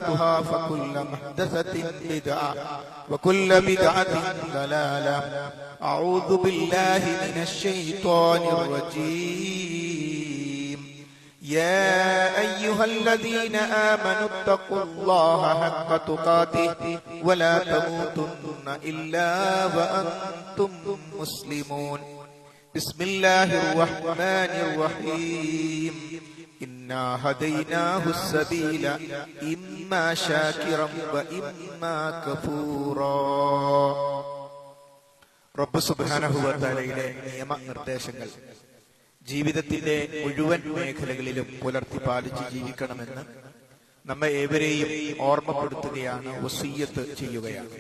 فكل محدثة بدعة وكل بدعة ضلالة. أعوذ بالله من الشيطان الرجيم. يا أيها الذين آمنوا اتقوا الله حق تقاته ولا تموتن إلا وأنتم مسلمون. بسم الله الرحمن الرحيم. إنا هديناه السبيل إما شاكرا وإما كفورا. റബ്ബ് സുബ്ഹാനഹു വ തആലയുടെ നിയമനിർദ്ദേശങ്ങൾ ജീവിതത്തിന്റെ മുഴുവൻ മേഖലകളിലും പുലർത്തി പാലിച്ച് ജീവിക്കണമെന്ന് നമ്മെ ഏവരെയും ഓർമ്മപ്പെടുത്തുകയാണ്, വസിയ്യത്ത് ചെയ്യുകയാണ്.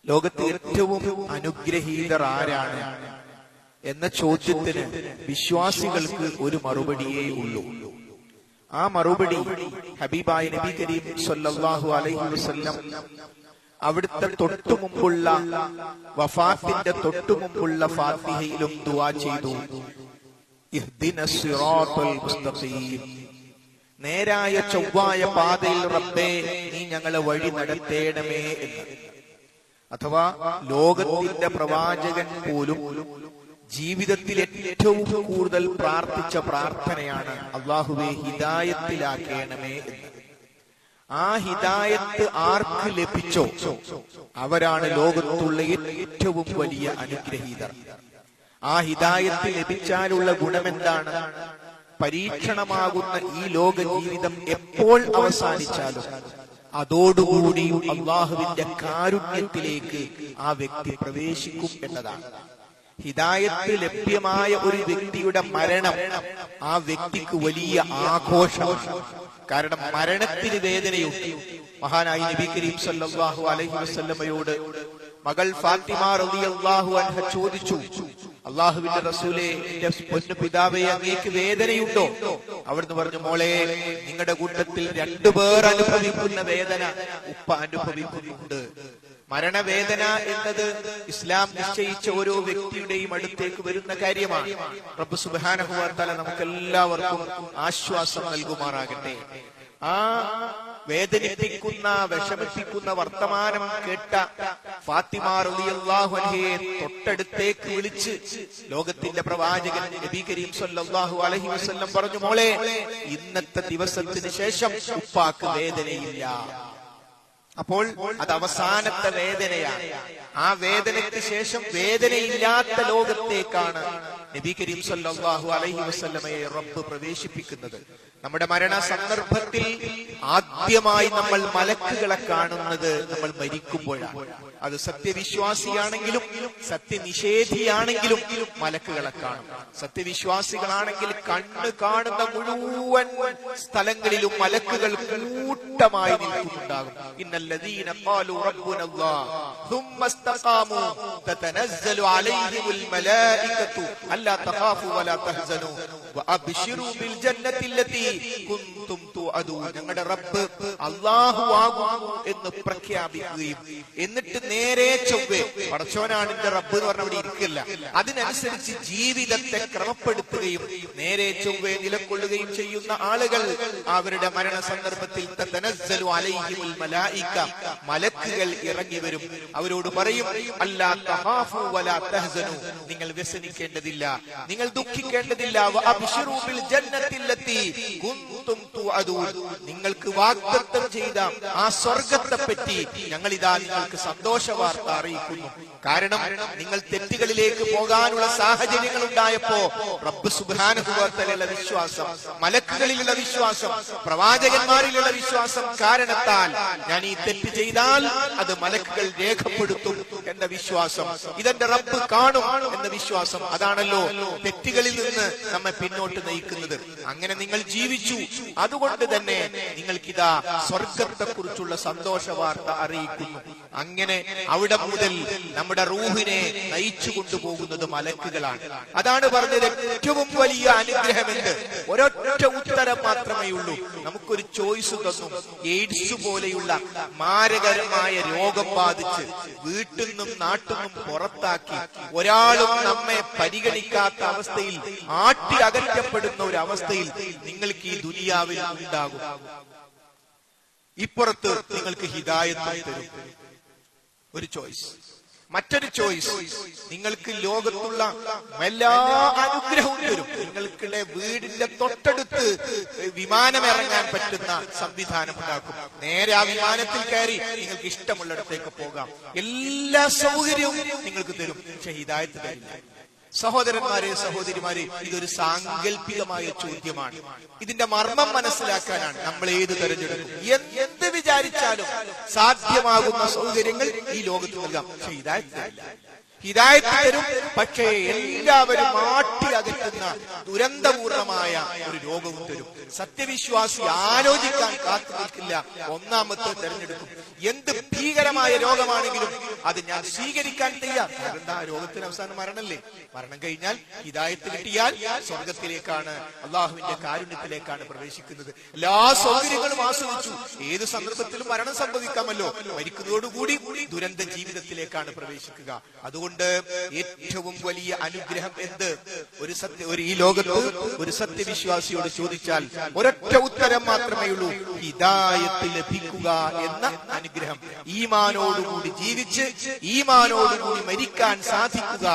ലോകത്ത് ഏറ്റവും അനുഗ്രഹീതർ ആരാണ് എന്ന ചോദ്യത്തിന് വിശ്വാസികൾക്ക് ഒരു മറുപടിയേ ഉള്ളൂ. ആ മറുപടി ഹബീബായ നബി കരീം സല്ലല്ലാഹു അലൈഹി വസല്ലം അവിടുത്തെ തൊട്ടുമുമ്പുള്ള വഫാത്തിന്റെ തൊട്ടുമുമ്പുള്ള ഫാത്തിഹയിലും ദുആ ചെയ്തു, ഇഹ്ദിനസ് സിറാത്തൽ മുസ്തഖീം, നേരായ ചൊവ്വായ പാതയിൽ റബ്ബേ നീ ഞങ്ങളെ വഴി നടത്തേണമേ എന്ന്. അഥവാ ലോകത്തിന്റെ പ്രവാചകൻ പോലും ജീവിതത്തിൽ ഏറ്റവും കൂടുതൽ പ്രാർത്ഥിച്ച പ്രാർത്ഥനയാണ് അല്ലാഹുവേ ഹിദായത്തിലാക്കേണമേ എന്ന്. ആ ഹിദായത്ത് ആർക്ക് ലഭിച്ചോ അവരാണ് ലോകത്തുള്ള ഏറ്റവും വലിയ അനുഗ്രഹീതർ. ആ ഹിദായത്ത് ലഭിച്ചാലുള്ള ഗുണമെന്താണ്? പരീക്ഷണമാകുന്ന ഈ ലോക ജീവിതം എപ്പോൾ അവസാനിച്ചാലും അതോടുകൂടി അല്ലാഹുവിന്റെ കാരുണ്യത്തിലേക്ക് ആ വ്യക്തി പ്രവേശിക്കും എന്നതാണ്. ഹിദായത്ത് ലഭ്യമായ ഒരു വ്യക്തിയുടെ മരണം ആ വ്യക്തിക്ക് വലിയ ആഘോഷമാണ്. കാരണം മരണത്തിന് വേദനയുണ്ട്. മഹാനായ നബി കരീം സല്ലല്ലാഹു അലൈഹി വസല്ലമയോട് മകൾ ഫാത്തിമ റളിയല്ലാഹു അൻഹ ചോദിച്ചു, അല്ലാഹുവിന്റെ റസൂലേ, എന്റെ പൊന്നു പിതാവേ, അങ്ങേക്ക് വേദനയുണ്ടോ? അവിടുന്ന് പറഞ്ഞു, മോളെ, നിങ്ങളുടെ കൂട്ടത്തിൽ രണ്ടുപേർ അനുഭവിക്കുന്ന വേദന ഉപ്പ അനുഭവിക്കുന്നുണ്ട്. മരണവേദന എന്നത് ഇസ്ലാം നിശ്ചയിച്ച ഓരോ വ്യക്തിയുടെയും അടുത്തേക്ക് വരുന്ന കാര്യമാണ്. റബ്ബ് സുബ്ഹാനഹു വ തആല നമുക്കെല്ലാവർക്കും ആശ്വാസം നൽകുമാറാകട്ടെ. ആ വേദനിപ്പിക്കുന്ന വിഷമിപ്പിക്കുന്ന വർത്തമാനം കേട്ട ഫാത്തിമ റളിയല്ലാഹു അൻഹയെ തൊട്ടടുത്തേക്ക് വിളിച്ച് ലോകത്തിന്റെ പ്രവാചകൻ നബി കരീം സല്ലല്ലാഹു അലൈഹി വസല്ലം പറഞ്ഞു, മോളെ, ഇന്നത്തെ ദിവസത്തിന് ശേഷം ഉപ്പാക്ക് വേദനയില്ല. അപ്പോൾ അത് അവസാനത്തെ വേദനയാണ്. ആ വേദനയ്ക്ക് ശേഷം വേദനയില്ലാത്ത ലോകത്തേക്കാണ് നബി കരീം സല്ലല്ലാഹു അലൈഹി വസല്ലമയെ റബ്ബ് പ്രവേശിപ്പിക്കുന്നത്. നമ്മുടെ മരണ സന്ദർഭത്തിൽ ആദ്യമായി നമ്മൾ മലക്കുകളെ കാണുന്നത് നമ്മൾ മരിക്കുമ്പോഴാണ്. അത് സത്യവിശ്വാസിയാണെങ്കിലും സത്യനിഷേധിയാണെങ്കിലും മലക്കുകളെ കാണും. സത്യവിശ്വാസികളാണെങ്കിൽ കണ്ണ് കാണുന്ന മുഴുവൻ സ്ഥലങ്ങളിലും മലക്കുകൾ കൂട്ടമായി നിൽക്കുന്നുണ്ടാകും. ഇന്നല്ലദീന ഖാലു റബ്ബുനല്ലാഹ് ثم استقاموا تتنزل عليهم الملائكة ألا تخافوا ولا تحزنوا وأبشروا بالجنة التي كنتم توعدون. ഞങ്ങളുടെ റബ്ബ് അല്ലാഹു ആകുന്നു എന്ന് പ്രഖ്യാപിക്കുകയും എന്നിട്ട് നേരെ ചൊവ്വേ, പടച്ചോനാണ് എന്റെ റബ്ബ് എന്ന് പറഞ്ഞ അവിടെ ഇരിക്കില്ല, അതിനനുസരിച്ച് ജീവിതത്തെ ക്രമപ്പെടുത്തുകയും നേരെ ചൊവ്വേ നിലകൊള്ളുകയും ചെയ്യുന്ന ആളുകൾ അവരുടെ മരണ സന്ദർഭത്തിൽ തതനസ്സലു അലൈഹിമുൽ മലായിക, മലക്കുകൾ ഇറങ്ങി വരും. അവരോട് പറയും, അല്ലാ തഖാഫു വലാ തഹ്സനു, നിങ്ങൾ വ്യസനിക്കേണ്ടതില്ല, നിങ്ങൾ ദുഃഖിക്കേണ്ടതില്ല. വഅബ്ശിറൂ ബിൽ ജന്നത്തില്ലത്തി കുൻതും തുഅദൂൻ, നിങ്ങൾക്ക് വാഗ്ദത്തം ചെയ്ത ആ സ്വർഗ്ഗത്തെ പറ്റി ഞങ്ങൾ ഇതാ നിങ്ങൾക്ക് സന്തോഷ വാർത്ത അറിയിക്കുന്നു. കാരണം നിങ്ങൾ തെറ്റുകളിലേക്ക് പോകാനുള്ള സാഹചര്യങ്ങൾ ഉണ്ടായപ്പോ റബ്ബ് സുബ്ഹാനഹു വ തആലയുടെ വിശ്വാസം, മലക്കുകളിലുള്ള വിശ്വാസം, പ്രവാചകന്മാരിലുള്ള വിശ്വാസം കാരണത്താൽ ഞാൻ ഈ തെറ്റ് ചെയ്താൽ അത് മലക്കുകൾ രേഖപ്പെടുത്തും എന്ന വിശ്വാസം, ഇതെന്റെ റബ്ബ് കാണും എന്ന വിശ്വാസം, അതാണല്ലോ തെറ്റുകളിൽ നിന്ന് നമ്മെ പിന്നോട്ട് നയിക്കുന്നത്. അങ്ങനെ നിങ്ങൾ ജീവിച്ചു, അതുകൊണ്ട് തന്നെ നിങ്ങൾക്കിതാ സ്വർഗത്തെ കുറിച്ചുള്ള സന്തോഷ വാർത്ത അറിയിക്കുന്നു. അങ്ങനെ അവിടെ മുതൽ നമ്മുടെ റൂഹിനെ നയിച്ചു കൊണ്ടുപോകുന്നത് മലക്കുകളാണ്. അതാണ് പറഞ്ഞത് ഏറ്റവും വലിയ അനുഗ്രഹമെന്ന്. ഒരൊറ്റ ഉത്തരം മാത്രമേ ഉള്ളൂ. നമുക്കൊരു ചോയ്സ് തന്നു. എയ്ഡ്സ് പോലെയുള്ള മാരകരമായ രോഗം ബാധിച്ച് വീട്ടിൽ നിന്നും നാട്ടിൽ നിന്നും പുറത്താക്കി ഒരാളും നമ്മെ പരിഗണിക്കാത്ത അവസ്ഥയിൽ ആട്ടി അകറ്റപ്പെടുന്ന ഒരു അവസ്ഥയിൽ നിങ്ങൾക്ക് ഈ ദുനിയാവിൽ ഉണ്ടാകും. ഇപ്പുറത്ത് നിങ്ങൾക്ക് ഹിദായത്ത് തരും. ഒരു ചോയ്സ്. മറ്റൊരു ചോയ്സ്, നിങ്ങൾക്ക് ലോകത്തുള്ള എല്ലാ അനുഗ്രഹവും തരും. നിങ്ങൾക്കുടെ വീടിന്റെ തൊട്ടടുത്ത് വിമാനം ഇറങ്ങാൻ പറ്റുന്ന സംവിധാനം ഉണ്ടാക്കും. നേരെ ആ വിമാനത്തിൽ കയറി നിങ്ങൾക്ക് ഇഷ്ടമുള്ളിടത്തേക്ക് പോകാം. എല്ലാ സൗകര്യവും നിങ്ങൾക്ക് തരും. പക്ഷെ ഹിദായത്ത് തരില്ല. സഹോദരന്മാരെ, സഹോദരിമാരെ, ഇതൊരു സാങ്കല്പികമായ ചോദ്യമാണ്. ഇതിന്റെ മർമ്മം മനസ്സിലാക്കാനാണ് നമ്മൾ ഏത് തെരഞ്ഞെടുക്കും. എന്ത് വിചാരിച്ചാലും സാധ്യമാകുന്ന സൗകര്യങ്ങൾ ഈ ലോകത്ത് നൽകാം. പക്ഷെ ഹിദായത്ത് തരും. പക്ഷേ എല്ലാവരും മാറ്റി അകറ്റുന്ന ദുരന്തപൂർണമായ ഒരു രോഗവും തരും. സത്യവിശ്വാസി ആലോചിക്കാൻ കാത്തു നിൽക്കില്ല, ഒന്നാമത്തെ തെരഞ്ഞെടുക്കും. എന്ത് ഭീകരമായ രോഗമാണെങ്കിലും അത് ഞാൻ സ്വീകരിക്കാൻ തയ്യാർ. കാരണം ആ രോഗത്തിന് അവസാനം മരണല്ലേ. മരണം കഴിഞ്ഞാൽ ഹിദായത്ത് കിട്ടിയാൽ സ്വർഗത്തിലേക്കാണ്, അള്ളാഹുവിന്റെ കാരുണ്യത്തിലേക്കാണ് പ്രവേശിക്കുന്നത്. എല്ലാ സൗകര്യങ്ങളും ആസ്വദിച്ചു. ഏത് സന്ദർഭത്തിലും മരണം സംഭവിക്കാമല്ലോ. മരിക്കുന്നതോടുകൂടി ദുരന്ത ജീവിതത്തിലേക്കാണ് പ്രവേശിക്കുക. അതുകൊണ്ട് ഏറ്റവും വലിയ അനുഗ്രഹം എന്ത്? ഒരു ഈ ലോകത്ത് ഒരു സത്യവിശ്വാസിയോട് ചോദിച്ചാൽ ഒരൊറ്റ ഉത്തരം മാത്രമേ ഉള്ളൂ: ഹിദായത്ത് ലഭിക്കുക എന്ന അനുഗ്രഹം. ഈമാനോടുകൂടി ജീവിച്ച് ഈമാനോടുകൂടി മരിക്കാൻ സാധിക്കുക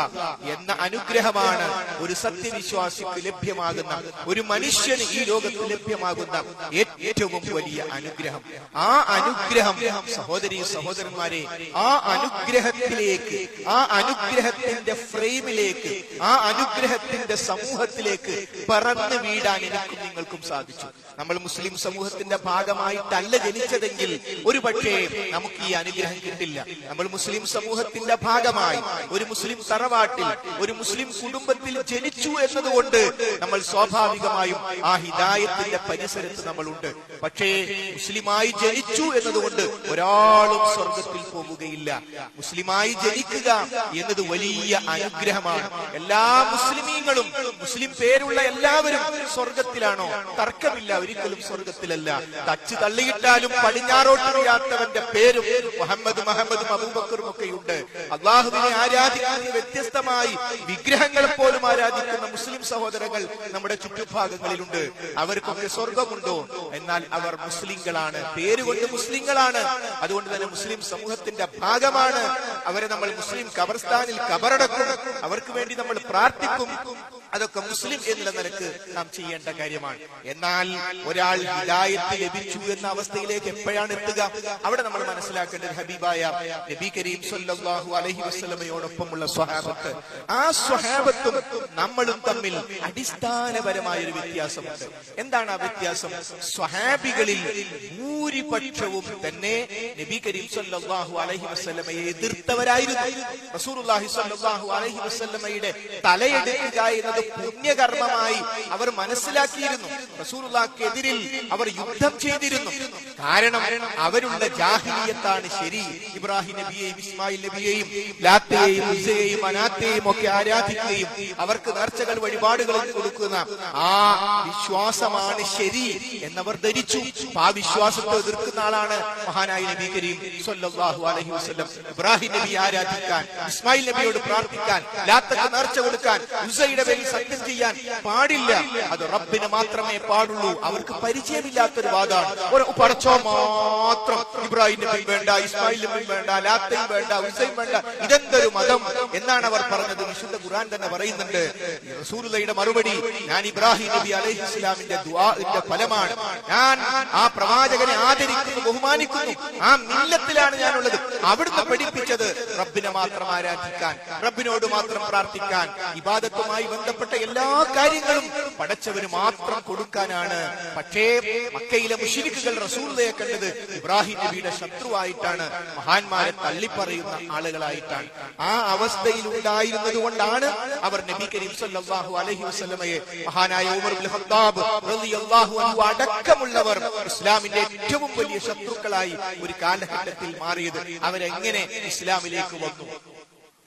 എന്ന അനുഗ്രഹമാണ് ഒരു സത്യവിശ്വാസിക്ക് ലഭ്യമാകുന്ന, ഒരു മനുഷ്യന് ഈ ലോകത്ത് ലഭ്യമാകുന്ന ഏറ്റവും വലിയ അനുഗ്രഹം. ആ അനുഗ്രഹം, സഹോദരീ സഹോദരന്മാരെ, ആ അനുഗ്രഹത്തിലേക്ക്, ആ അനുഗ്രഹത്തിന്റെ ഫ്രെയിമിലേക്ക്, ആ അനുഗ്രഹത്തിന്റെ സമൂഹത്തിലേക്ക് പറന്നു വീടാൻ എനിക്കും നിങ്ങൾക്കും സാധിച്ചു. നമ്മൾ മുസ്ലിം സമൂഹത്തിന്റെ ഭാഗമായിട്ടല്ല ജനിച്ചതെങ്കിൽ ഒരു പക്ഷേ നമുക്ക് ഈ അനുഗ്രഹം കിട്ടില്ല. നമ്മൾ മുസ്ലിം സമൂഹത്തിന്റെ ഭാഗമായി ഒരു മുസ്ലിം തറവാട്ടിൽ, ഒരു മുസ്ലിം കുടുംബത്തിൽ ജനിച്ചു എന്നതുകൊണ്ട് നമ്മൾ സ്വാഭാവികമായും ആ ഹിദായത്തിന്റെ പരിസരത്ത് നമ്മളുണ്ട്. പക്ഷേ മുസ്ലിമായി ജനിച്ചു എന്നതുകൊണ്ട് ഒരാളും സ്വർഗത്തിൽ പോവുകയില്ല. മുസ്ലിമായി ജനിക്കുക എന്നത് വലിയ അനുഗ്രഹമാണ്. എല്ലാ മുസ്ലിമീങ്ങളും, മുസ്ലിം പേരുള്ള എല്ലാവരും സ്വർഗത്തിലാണോ? തർക്കമില്ല, ഒരിക്കലും സ്വർഗത്തിലല്ല. തച്ച് തള്ളിയിട്ടാലും പടിഞ്ഞാറോട്ടറിയാത്തവന്റെ പേരും മുഹമ്മദും അബൂബക്കറും ഒക്കെയുണ്ട്. അള്ളാഹുവിനെ ആരാധിക്കുന്ന വ്യത്യസ്തമായി വിഗ്രഹങ്ങളെ പോലും ആരാധിക്കുന്ന മുസ്ലിം സഹോദരങ്ങൾ നമ്മുടെ ചുറ്റുഭാഗങ്ങളിലുണ്ട്. അവർക്കൊക്കെ സ്വർഗമുണ്ടോ? എന്നാൽ അവർ മുസ്ലിങ്ങളാണ്, പേരുകൊണ്ട് മുസ്ലിങ്ങളാണ്. അതുകൊണ്ട് തന്നെ മുസ്ലിം സമൂഹത്തിന്റെ ഭാഗമാണ്. അവരെ നമ്മൾ മുസ്ലിം ഖബർസ്ഥാനിൽ ഖബറടക്കും, അവർക്ക് വേണ്ടി നമ്മൾ പ്രാർത്ഥിക്കും. അതൊക്കെ മുസ്ലിം എന്നുള്ള നിലക്ക് നാം ചെയ്യേണ്ട കാര്യമാണ്. എന്നാൽ ഒരാൾ ഹിദായത്ത് ലഭിച്ചു എന്ന അവസ്ഥയിലേക്ക് എപ്പോഴാണ് എത്തുക? അവിടെ നമ്മൾ മനസ്സിലാക്കേണ്ടത് ഹബീബായ നബി കരീം സല്ലല്ലാഹു അലൈഹി വസല്ലമയോടൊപ്പമുള്ള സ്വഹാബത്ത്, ആ സ്വഹാബത്തും നമ്മളും തമ്മിൽ അടിസ്ഥാനപരമായ ഒരു വ്യത്യാസമുണ്ട്. എന്താണ് ആ വ്യത്യാസം? സ്വഹാബികളിൽ ഭൂരിപക്ഷവും തന്നെ നബി കരീം സല്ലല്ലാഹു അലൈഹി വസല്ലമയെ എതിർത്തവരായിരുന്നു. റസൂലുള്ളാഹി സല്ലല്ലാഹു അലൈഹി വസല്ലമയുടെ തലയെടുക്കുക എന്നത് പുണ്യകർമ്മമായി അവർ മനസ്സിലാക്കിയിരുന്നു. റസൂലുള്ളാഹിക്കെതിരിൽ അവർ യുദ്ധം ചെയ്തിരുന്നു. കാരണം അവരുടെ ജാഹിലിയത്താണ് ശരി. ഇബ്രാഹിം നബിയെയും ഇസ്മായിൽ നബിയെയും ലാത്തയെയും ഉസ്സയെയും മനാത്തയെയും ഒക്കെ ആരാധിക്കുകയും അവർക്ക് നേർച്ചകൾ വഴിപാടുകൾ കൊടുക്കുന്ന ആ വിശ്വാസമാണ് ശരി എന്നവർ ധരിച്ചു. ആ വിശ്വാസത്തെ എതിർക്കുന്ന ആളാണ് മഹാനായ നബി കരീം സല്ലല്ലാഹു അലൈഹി വസല്ലം. ഇബ്രാഹിം നബി ആരാധിക്കാൻ, ഇസ്മായിൽ നബിയോട് പ്രാർത്ഥിക്കാൻ, ലാത്തക്ക് നേർച്ച കൊടുക്കാൻ, ഉസ്സയുടെ പേരിൽ സത്യം ചെയ്യാൻ പാടില്ല. അത് റബ്ബിന് മാത്രമേ പാടുള്ളൂ. അവർക്ക് പരിചയമില്ലാത്തൊരു വാദമാണ്. ഒരു പടച്ചോ മാത്രം, ഇബ്രാഹിം നബി വേണ്ട, ഇസ്മായിൽ നബി വേണ്ട, ലാത്തയും വേണ്ട, ഉസ്സയും വേണ്ട, ഇതെന്തൊരു മതം എന്നാണ് അവർ പറഞ്ഞത്. വിശുദ്ധ ഖുർആൻ തന്നെ പറയുന്നുണ്ട്. റസൂലുള്ളാഹിയുടെ മറുപടി: ഞാൻ ഇബ്രാഹിം നബി അലൈഹിസ്സലാമിന്റെ ദുആഇന്റെ ഫലമാണ്. ഞാൻ ആ പ്രവാചകനെ ആദരിക്കുന്നു, ബഹുമാനിക്കുന്നു. ആ മില്ലത്തിലാണ് ഞാനുള്ളത്. അവിടുന്ന് പഠിപ്പിച്ചത് റബ്ബിനെ മാത്രം ആരാധിക്കാൻ, റബ്ബിനോട് മാത്രം പ്രാർത്ഥിക്കാൻ, ഇബാദത്തുമായി ബന്ധപ്പെട്ട എല്ലാ കാര്യങ്ങളും പടച്ചവന് മാത്രം കൊടുക്കാനാണ്. പക്ഷേ മക്കയിലെ മുശ്രിക്കുകൾ റസൂലുള്ളാഹിയെ കണ്ടത് ഇബ്രാഹിം നബിയുടെ ശത്രുവായിട്ടാണ്, മഹാന്മാരെ തള്ളിപ്പറയുന്ന ആളുകളായിട്ടാണ്. ആ അവസ്ഥയിൽ ഉണ്ടായിരുന്നത് കൊണ്ടാണ് അവർ നബി കരീം സല്ലല്ലാഹു അലൈഹി വസല്ലമയെ, മഹാനായ ഉമർ ഇബ്നു ഖത്താബ് റളിയല്ലാഹു അൻഹു അടക്കമുള്ളവർ ഇസ്ലാമിന്റെ ഏറ്റവും വലിയ ശത്രുക്കളായി ഒരു കാലഘട്ടത്തിൽ മാറിയത്. അവരെങ്ങനെ ഇസ്ലാമിലേക്ക് വന്നു?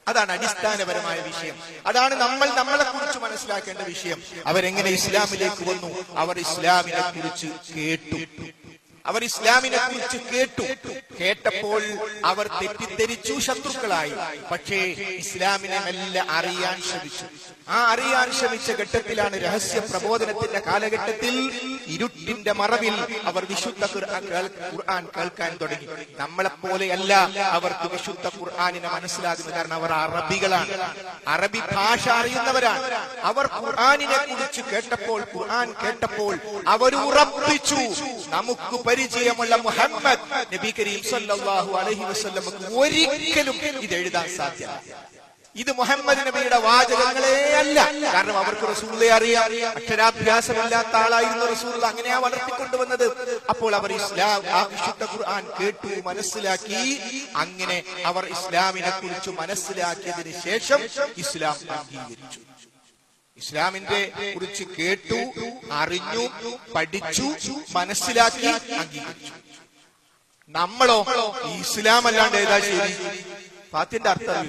അതാണ് അടിസ്ഥാനപരമായ വിഷയം. അതാണ് നമ്മളെ കുറിച്ച് മനസ്സിലാക്കേണ്ട വിഷയം. അവരെങ്ങനെ ഇസ്ലാമിലേക്ക് വന്നു? അവർ ഇസ്ലാമിനെ കുറിച്ച് കേട്ടു. അവർ ഇസ്ലാമിനെ കുറിച്ച് കേട്ടപ്പോൾ അവർ തെറ്റിദ്ധരിച്ചു, ശത്രുക്കളായി. പക്ഷേ ഇസ്ലാമിനെ മെല്ലെ അറിയാൻ ശ്രമിച്ചു. ആ അറിയാൻ ശ്രമിച്ച ഘട്ടത്തിലാണ്, രഹസ്യ പ്രബോധനത്തിന്റെ കാലഘട്ടത്തിൽ ഇരുട്ടിന്റെ മറവിൽ അവർ വിശുദ്ധ ഖുർആൻ കേൾക്കാൻ തുടങ്ങി. നമ്മളെപ്പോലെയല്ല അവർക്ക് വിശുദ്ധ ഖുർആനിനെ മനസ്സിലാകുന്നത്. കാരണം അവർ അറബികളാണ്, അറബി ഭാഷ അറിയുന്നവരാണ്. അവർ ഖുർആനിനെ കുറിച്ച് കേട്ടപ്പോൾ, ഖുർആൻ കേട്ടപ്പോൾ അവർ ഉറപ്പിച്ചു, നമുക്ക് പരിചയമുള്ള മുഹമ്മദ് നബി കരീം സല്ലല്ലാഹു അലൈഹി വസല്ലമക്ക് ഒരിക്കലും ഇത് എഴുതാൻ സാധ്യമല്ല. ഇത് മുഹമ്മദ് നബിയുടെ വാചകങ്ങളേ അല്ല. കാരണം അവർക്ക് റസൂലിനെ അറിയാം, അക്ഷരാഭ്യാസമില്ലാത്ത ആളായിരുന്നു റസൂൽ. അങ്ങനെയാ വളർത്തിക്കൊണ്ടുവന്നത്. അപ്പോൾ അവർ ഇസ്ലാം, ആ വിശുദ്ധ ഖുർആൻ കേട്ടു, മനസ്സിലാക്കി. അങ്ങനെ അവർ ഇസ്ലാമിനെ കുറിച്ച് മനസ്സിലാക്കിയതിന് ശേഷം ഇസ്ലാം അംഗീകരിച്ചു. ഇസ്ലാമിന്റെ കുറിച്ച് കേട്ടു, അറിഞ്ഞു, പഠിച്ചു, മനസ്സിലാക്കി, അംഗീകരിച്ചു. നമ്മളോ ഇസ്ലാം അല്ലാണ്ട് ഏതാ ശരി? ഫാത്തിന്റെ അർത്ഥം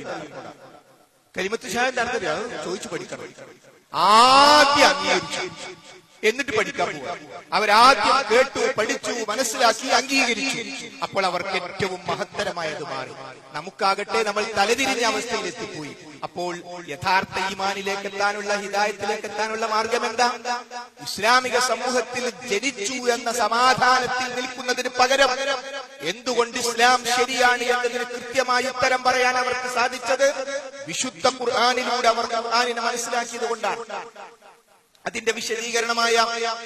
കലിമത്ത് ഷഹാദത്തിന്റെ അർത്ഥം ചോദിച്ചു പഠിക്കണം. ആദ്യം അംഗീകരിച്ചു, എന്നിട്ട് പഠിക്കാൻ പോവുക. അവരാദ്യം കേട്ടു, പഠിച്ചു, മനസ്സിലാക്കി, അംഗീകരിച്ചു. അപ്പോൾ അവർക്ക് ഏറ്റവും മഹത്തരമായത് മാറി. നമുക്കാകട്ടെ നമ്മൾ തലതിരിഞ്ഞ അവസ്ഥയിൽ എത്തിപ്പോയി. അപ്പോൾ യഥാർത്ഥ ഈമാനിലേക്ക് എത്താനുള്ള, ഹിദായത്തിലേക്ക് എത്താനുള്ള മാർഗം എന്താ? ഇസ്ലാമിക സമൂഹത്തിൽ ജനിച്ചു എന്ന സമാധാനത്തിൽ നിൽക്കുന്നതിന് പകരം എന്തുകൊണ്ട് ഇസ്ലാം ശരിയാണ് എന്നതിന് കൃത്യമായി ഉത്തരം പറയാൻ അവർക്ക് സാധിച്ചത് വിശുദ്ധ ഖുർആനിലൂടെ അവർ ഖുർആനിനെ മനസ്സിലാക്കിയത് കൊണ്ടാണ്. അതിന്റെ വിശദീകരണമായ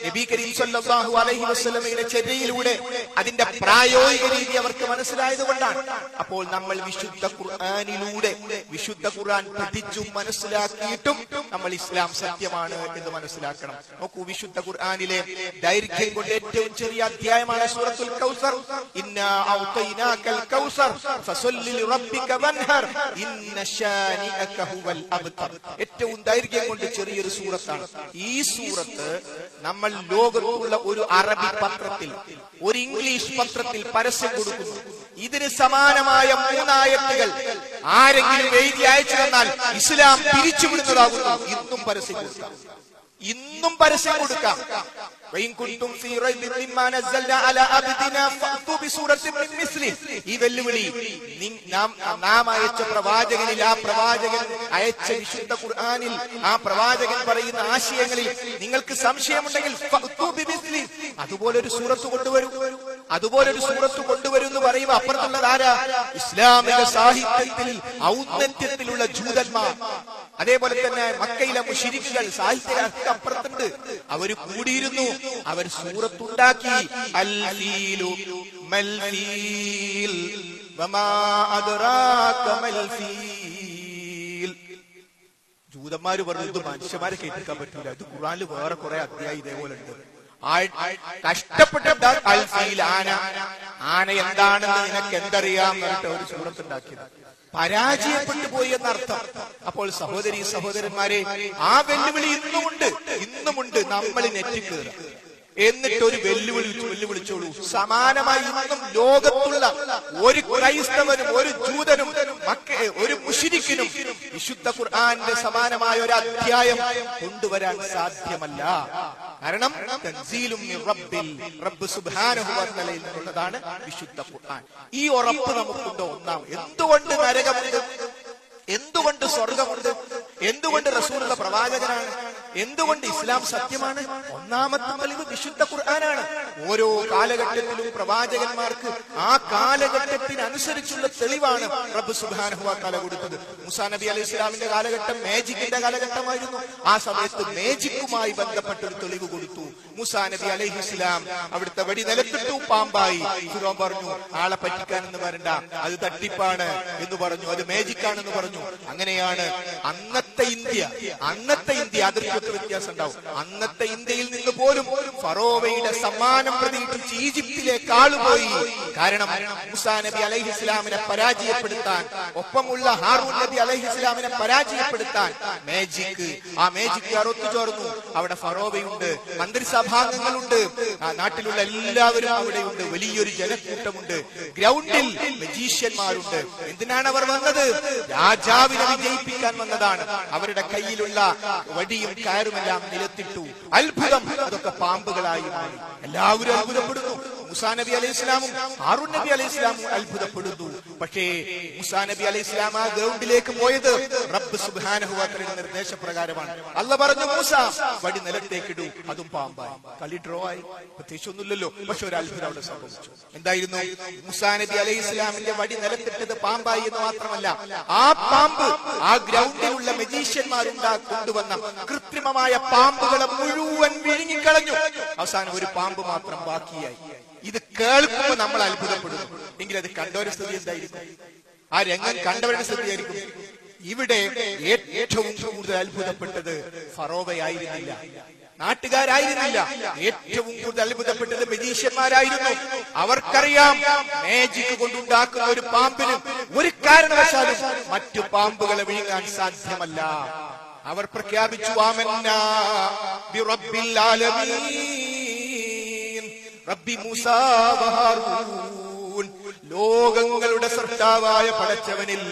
നബി കരീം സല്ലല്ലാഹു അലൈഹി വസല്ലമയുടെ ചര്യയിലൂടെ അതിന്റെ പ്രായോഗിക രീതി അവർക്ക് മനസ്സിലായത് കൊണ്ടാണ്. അപ്പോൾ നമ്മൾ വിശുദ്ധ ഖുർആനിലൂടെ വിശുദ്ധ ഖുർആൻ പഠിച്ചും മനസ്സിലാക്കിയിട്ടും നമ്മൾ ഇസ്ലാം സത്യമാണ് എന്ന് മനസ്സിലാക്കണം. നോക്കൂ, വിശുദ്ധ ഖുർആനിലെ ദൈർഘ്യം കൊണ്ട് ഏറ്റവും ചെറിയ അധ്യായമാണ് സൂറത്തുൽ കൗസർ. ഇന്നാ ഔതൈനാകൽ കൗസർ ഫസല്ലി ലിറബ്ബിക വൻഹർ ഇന്ന ശാനിഅക ഹുവൽ അബ്തർ. ഏറ്റവും ദൈർഘ്യം കൊണ്ട് ചെറിയൊരു സൂറത്താണ്. ഈ സൂറത്ത് നമ്മൾ ലോകത്തുള്ള ഒരു അറബി പത്രത്തിൽ, ഒരു ഇംഗ്ലീഷ് പത്രത്തിൽ പരസ്യം കൊടുക്കുന്നു. ഇതിന് സമാനമായ 3 ആയത്തുകൾ ആരെങ്കിലും എഴുതി അയച്ചു തന്നാൽ ഇസ്ലാം പിരിച്ചുവിടുന്നതാകുന്നു. ഇന്നും പരസ്യം കൊടുക്കാം, ഇന്നും പരസ്യം കൊടുക്കാം. ഈ വെല്ലുവിളി നാം അയച്ച പ്രവാചകനിൽ, ആ പ്രവാചകൻ അയച്ച വിശുദ്ധ ഖുർആനിൽ, ആ പ്രവാചകൻ പറയുന്ന ആശയങ്ങളിൽ നിങ്ങൾക്ക് സംശയമുണ്ടെങ്കിൽ അതുപോലൊരു സൂറത്ത് കൊണ്ടുവരൂ, അതുപോലൊരു സൂറത്ത് കൊണ്ടുവരും എന്ന് പറയുമ്പോൾ അപ്പുറത്തുള്ളത് ആരാ? ഇസ്ലാമിക സാഹിത്യത്തിൽ ഔന്നത്യത്തിലുള്ള ജൂതന്മാർ. അതേപോലെ തന്നെ മക്കയിലെ മുശ്രിക്കുകൾ സാഹിത്യത്തിന് അപ്പുറത്തുണ്ട്. അവര് കൂടിയിരുന്നു, അവർ സൂറത്തുണ്ടാക്കി. അൽ ഫീലു മൽ ഫീൽ വമാ അദ്റാക മൽ ഫീൽ. ജൂതന്മാര് പറഞ്ഞു ഇത് മനുഷ്യന്മാരെ കേൾപ്പിക്കാൻ പറ്റൂല, ഇത് ഖുർആനിൽ വേറെ കുറെ അധ്യായം ഇതേപോലെ ഉണ്ട്. കഷ്ടപ്പെട്ട് അൽ ഫീൽ, ആന, ആന എന്താണെന്ന് നിനക്ക് എന്തറിയാം എന്നിട്ട് ഒരു സൂറത്തുണ്ടാക്കിയത്. പരാജയപ്പെട്ടു പോയി എന്നർത്ഥം. അപ്പോൾ സഹോദരി സഹോദരന്മാരെ, ആ വെല്ലുവിളി ഇന്നുമുണ്ട്. നമ്മൾ നെറ്റിൽ കയറുക, എന്നിട്ട് ഒരു വെല്ലുവിളിച്ചോളൂ. സമാനമായി ഇന്നും ലോകത്തുള്ള ഒരു ക്രൈസ്തവനും, ഒരു ജൂതനും, ഒരു മുശ്രിക്കിനും വിശുദ്ധ ഖുർആന്റെ സമാനമായ ഒരു അധ്യായം കൊണ്ടുവരാൻ സാധ്യമല്ല. കാരണം തൻസീലും മിർ റബ്ബിൽ, റബ്ബ് സുബ്ഹാനഹു വ തആലയിൽ നിന്നുള്ളതാണ് വിശുദ്ധ ഖുർആൻ. ഈ ഉറപ്പ് നമുക്കുണ്ടോ? എന്തുകൊണ്ട് നരകമുണ്ട്? എന്തുകൊണ്ട് സ്വർഗമുണ്ട്? എന്തുകൊണ്ട് റസൂലുള്ള പ്രവാചകനാണ്? എന്തുകൊണ്ട് ഇസ്ലാം സത്യമാണ്? ഒന്നാമത്തെ തെളിവ് വിശുദ്ധ ഖുർആനാണ്. ഓരോ കാലഘട്ടത്തിലും പ്രവാചകന്മാർക്ക് ആ കാലഘട്ടത്തിനനുസരിച്ചുള്ള തെളിവാണ് റബ്ബ് സുബ്ഹാനഹു വ തആല കൊടുത്തത്. മൂസാ നബി അലൈഹി ഇസ്ലാമിന്റെ കാലഘട്ടം മാജിക്കിന്റെ കാലഘട്ടമായിരുന്നു. ആ സമയത്ത് മാജിക്കുമായി ബന്ധപ്പെട്ട ഒരു തെളിവ് കൊടുത്തു. മൂസാ നബി അലൈഹി ഇസ്ലാം അവിടുത്തെ വടി നിലത്തിട്ടു, പാമ്പായി. ഫിറോൻ പറഞ്ഞു ആളെ പറ്റിക്കാനെന്ന് വരണ്ട, അത് തട്ടിപ്പാണ് എന്ന് പറഞ്ഞു, അത് മാജിക്കാണെന്ന് പറഞ്ഞു. അങ്ങനെയാണ് അന്നത്തെ ഇന്ത്യ അതിർത്തി വ്യത്യാസം ഉണ്ടാവും. അന്നത്തെ ഇന്ത്യയിൽ നിന്ന് പോലും ഫറോവയുടെ സമ്മാനം പ്രതീക്ഷിച്ച് ഈജിപ്തിലേക്ക് ആളുപോയി. കാരണം മൂസാ നബി അലൈഹി ഇസ്ലാമിനെ പരാജയപ്പെടുത്താൻ, ഒപ്പമുള്ള ഹാറൂൻ നബി അലൈഹി ഇസ്ലാമിനെ പരാജയപ്പെടുത്താൻ ആ മാജിക് ഒത്തുചേർന്നു. അവിടെ ഫറോവയുണ്ട്, മന്ത്രിസഭാംഗങ്ങളുണ്ട്, നാട്ടിലുള്ള എല്ലാവരും അവിടെയുണ്ട്, വലിയൊരു ജനക്കൂട്ടമുണ്ട്, ഗ്രൗണ്ടിൽ മജീഷ്യന്മാരുണ്ട്. എന്തിനാണ് അവർ വന്നത്? രാജാവിനെ വിജയിപ്പിക്കാൻ വന്നതാണ്. അവരുടെ കയ്യിലുള്ള വടിയും കയറുമെല്ലാം നിലത്തിട്ടു. അത്ഭുതം, അതൊക്കെ പാമ്പുകളായി മാറി. എല്ലാവരും അത്ഭുതപ്പെടുന്നു. മൂസാ നബി അലൈഹി ഇസ്ലാമും ഹാറൂൻ നബി അലൈഹി ഇസ്ലാമും അത്ഭുതപ്പെടുന്നു. പക്ഷേ മൂസാ നബി അലൈഹി ഇസ്ലാം ആ ഗ്രൗണ്ടിലേക്ക് പോയത് റബ്ബ് സുബ്ഹാനഹു വ തആലയുടെ നിർദ്ദേശപ്രകാരമാണ്. അല്ലാഹ് പറഞ്ഞു, മൂസ വടി നിലത്തേക്കിടൂ, അതും പാമ്പായി. കളി ഡ്രോ ആയി, പ്രത്യേകിച്ചൊന്നുമില്ലല്ലോ. പക്ഷെ ഒരു അത്ഭുതം അവിടെ സംഭവിച്ചു. എന്തായിരുന്നു? മൂസാ നബി അലൈഹി ഇസ്ലാമിന്റെ വടി നിലത്തിട്ടത് പാമ്പായി എന്ന് മാത്രമല്ല, ആ പാമ്പ് ആ ഗ്രൗണ്ടിലുള്ള കൊണ്ടുവന്ന കൃത്രിമമായ പാമ്പുകളെ മുഴുവൻ വിഴുങ്ങിക്കളഞ്ഞു. അവസാനം ഒരു പാമ്പ് മാത്രം ബാക്കിയായി. ഇത് കേൾക്കുമ്പോൾ നമ്മൾ അത്ഭുതപ്പെടുന്നു. എങ്കിൽ അത് കണ്ടവരുടെ സ്ഥിതി എന്തായിരിക്കും? ആ രംഗം കണ്ടവരുടെ സ്ഥിതിയായിരിക്കും. ഇവിടെ ഏറ്റവും കൂടുതൽ അത്ഭുതപ്പെട്ടത് ഫറോവയായിരുന്നില്ല, നാട്ടുകാരായിരുന്നില്ല. ഏറ്റവും കൂടുതൽ അത്ഭുതപ്പെട്ടത് മജീഷ്യന്മാരായിരുന്നു. അവർക്കറിയാം, മാജിക് കൊണ്ടുണ്ടാക്കുന്ന ഒരു പാമ്പിന് ഒരു കാരണവശാലും മറ്റു പാമ്പുകളെ വിഴുങ്ങാൻ സാധ്യമല്ല. അവർ പ്രഖ്യാപിച്ചു, ആമന്നാ ബിറബ്ബിൽ ആലമീൻ, റബ്ബി മൂസാ വ ഹാറൂൻ. ലോകങ്ങളുടെ സൃഷ്ടാവായ പടച്ചവനിൽ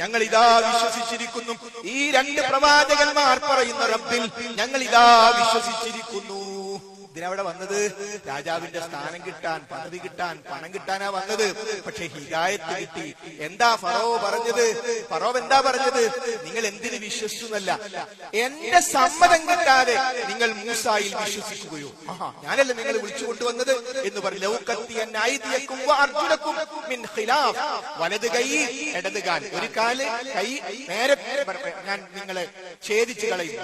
ഞങ്ങൾ ഇതാ വിശ്വസിച്ചിരിക്കുന്നു. ഈ രണ്ട് പ്രവാചകന്മാർ പറയുന്ന റബ്ബിൽ ഞങ്ങൾ ഇതാ വിശ്വസിച്ചിരിക്കുന്നു. ഇതിനവിടെ വന്നത് രാജാവിന്റെ സ്ഥാനം കിട്ടാൻ, പദവി കിട്ടാൻ, പണം കിട്ടാനാ വന്നത്. പക്ഷെ ഹിദായത്ത് കിട്ടി. എന്താ ഫറോവ് പറഞ്ഞത്? ഫറോവ് എന്താ പറഞ്ഞത്? നിങ്ങൾ എന്തിന് വിശ്വസിച്ചു എന്നല്ല, എന്റെ സമ്മതം കിട്ടാതെ നിങ്ങൾ മൂസായിൽ വിശ്വസിക്കുകയോ? ഞാനല്ല നിങ്ങൾ വിളിച്ചു കൊണ്ടുവന്നത് എന്ന് പറഞ്ഞു. വലത് കൈ ഇടത് കാൽ, ഒരു കാല് കൈ നേരെ ഞാൻ നിങ്ങളെ ഛേദിച്ചു കളയും.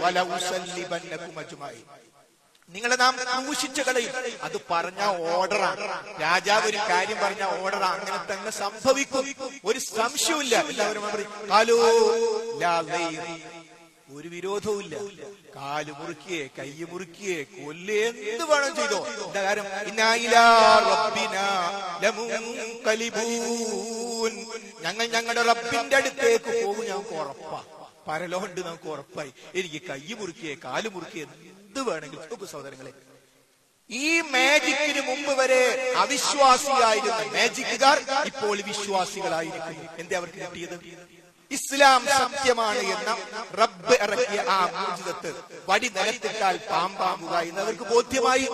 നിങ്ങളെ നാം ക്രൂശിച്ചു കളയും. അത് പറഞ്ഞ ഓർഡറാണ്. രാജാവ് ഒരു കാര്യം പറഞ്ഞ ഓർഡറാ, അങ്ങനെ തന്നെ സംഭവിക്കും, ഒരു സംശയമില്ല. എല്ലാവരും ഒരു വിരോധവും ഇല്ല. കാല് മുറുക്കിയേ, കൈ മുറുക്കിയേ, കൊല്ലേ, എന്ത് വേണം ചെയ്തോ. എന്താ കാര്യം? ഞങ്ങൾ ഞങ്ങളുടെ റബ്ബിന്റെ അടുത്തേക്ക് പോകും, ഞങ്ങൾക്ക് ഉറപ്പാ. പരലോണ്ട് നമുക്ക് ഉറപ്പായി. എനിക്ക് കൈ മുറുക്കിയേ, കാല് മുറുക്കിയേ, എന്ത് വേണമെങ്കിലും. സഹോദരങ്ങളെ, ഈ മാജിക്കിന് മുമ്പ് വരെ അവിശ്വാസിയായിരുന്ന മാജിക്കുകാർ ഇപ്പോൾ വിശ്വാസികളായിരിക്കുന്നു. എന്തേ അവർക്ക് കിട്ടിയത്? ഇസ്ലാം സത്യമാണ് എന്ന റബ്ബ് ഇറക്കിയ ആ മുഅ്ജിസത്ത്, വടി നിലത്തിട്ടാൽ പാമ്പാകുക എന്നവർക്ക് ബോധ്യമായി.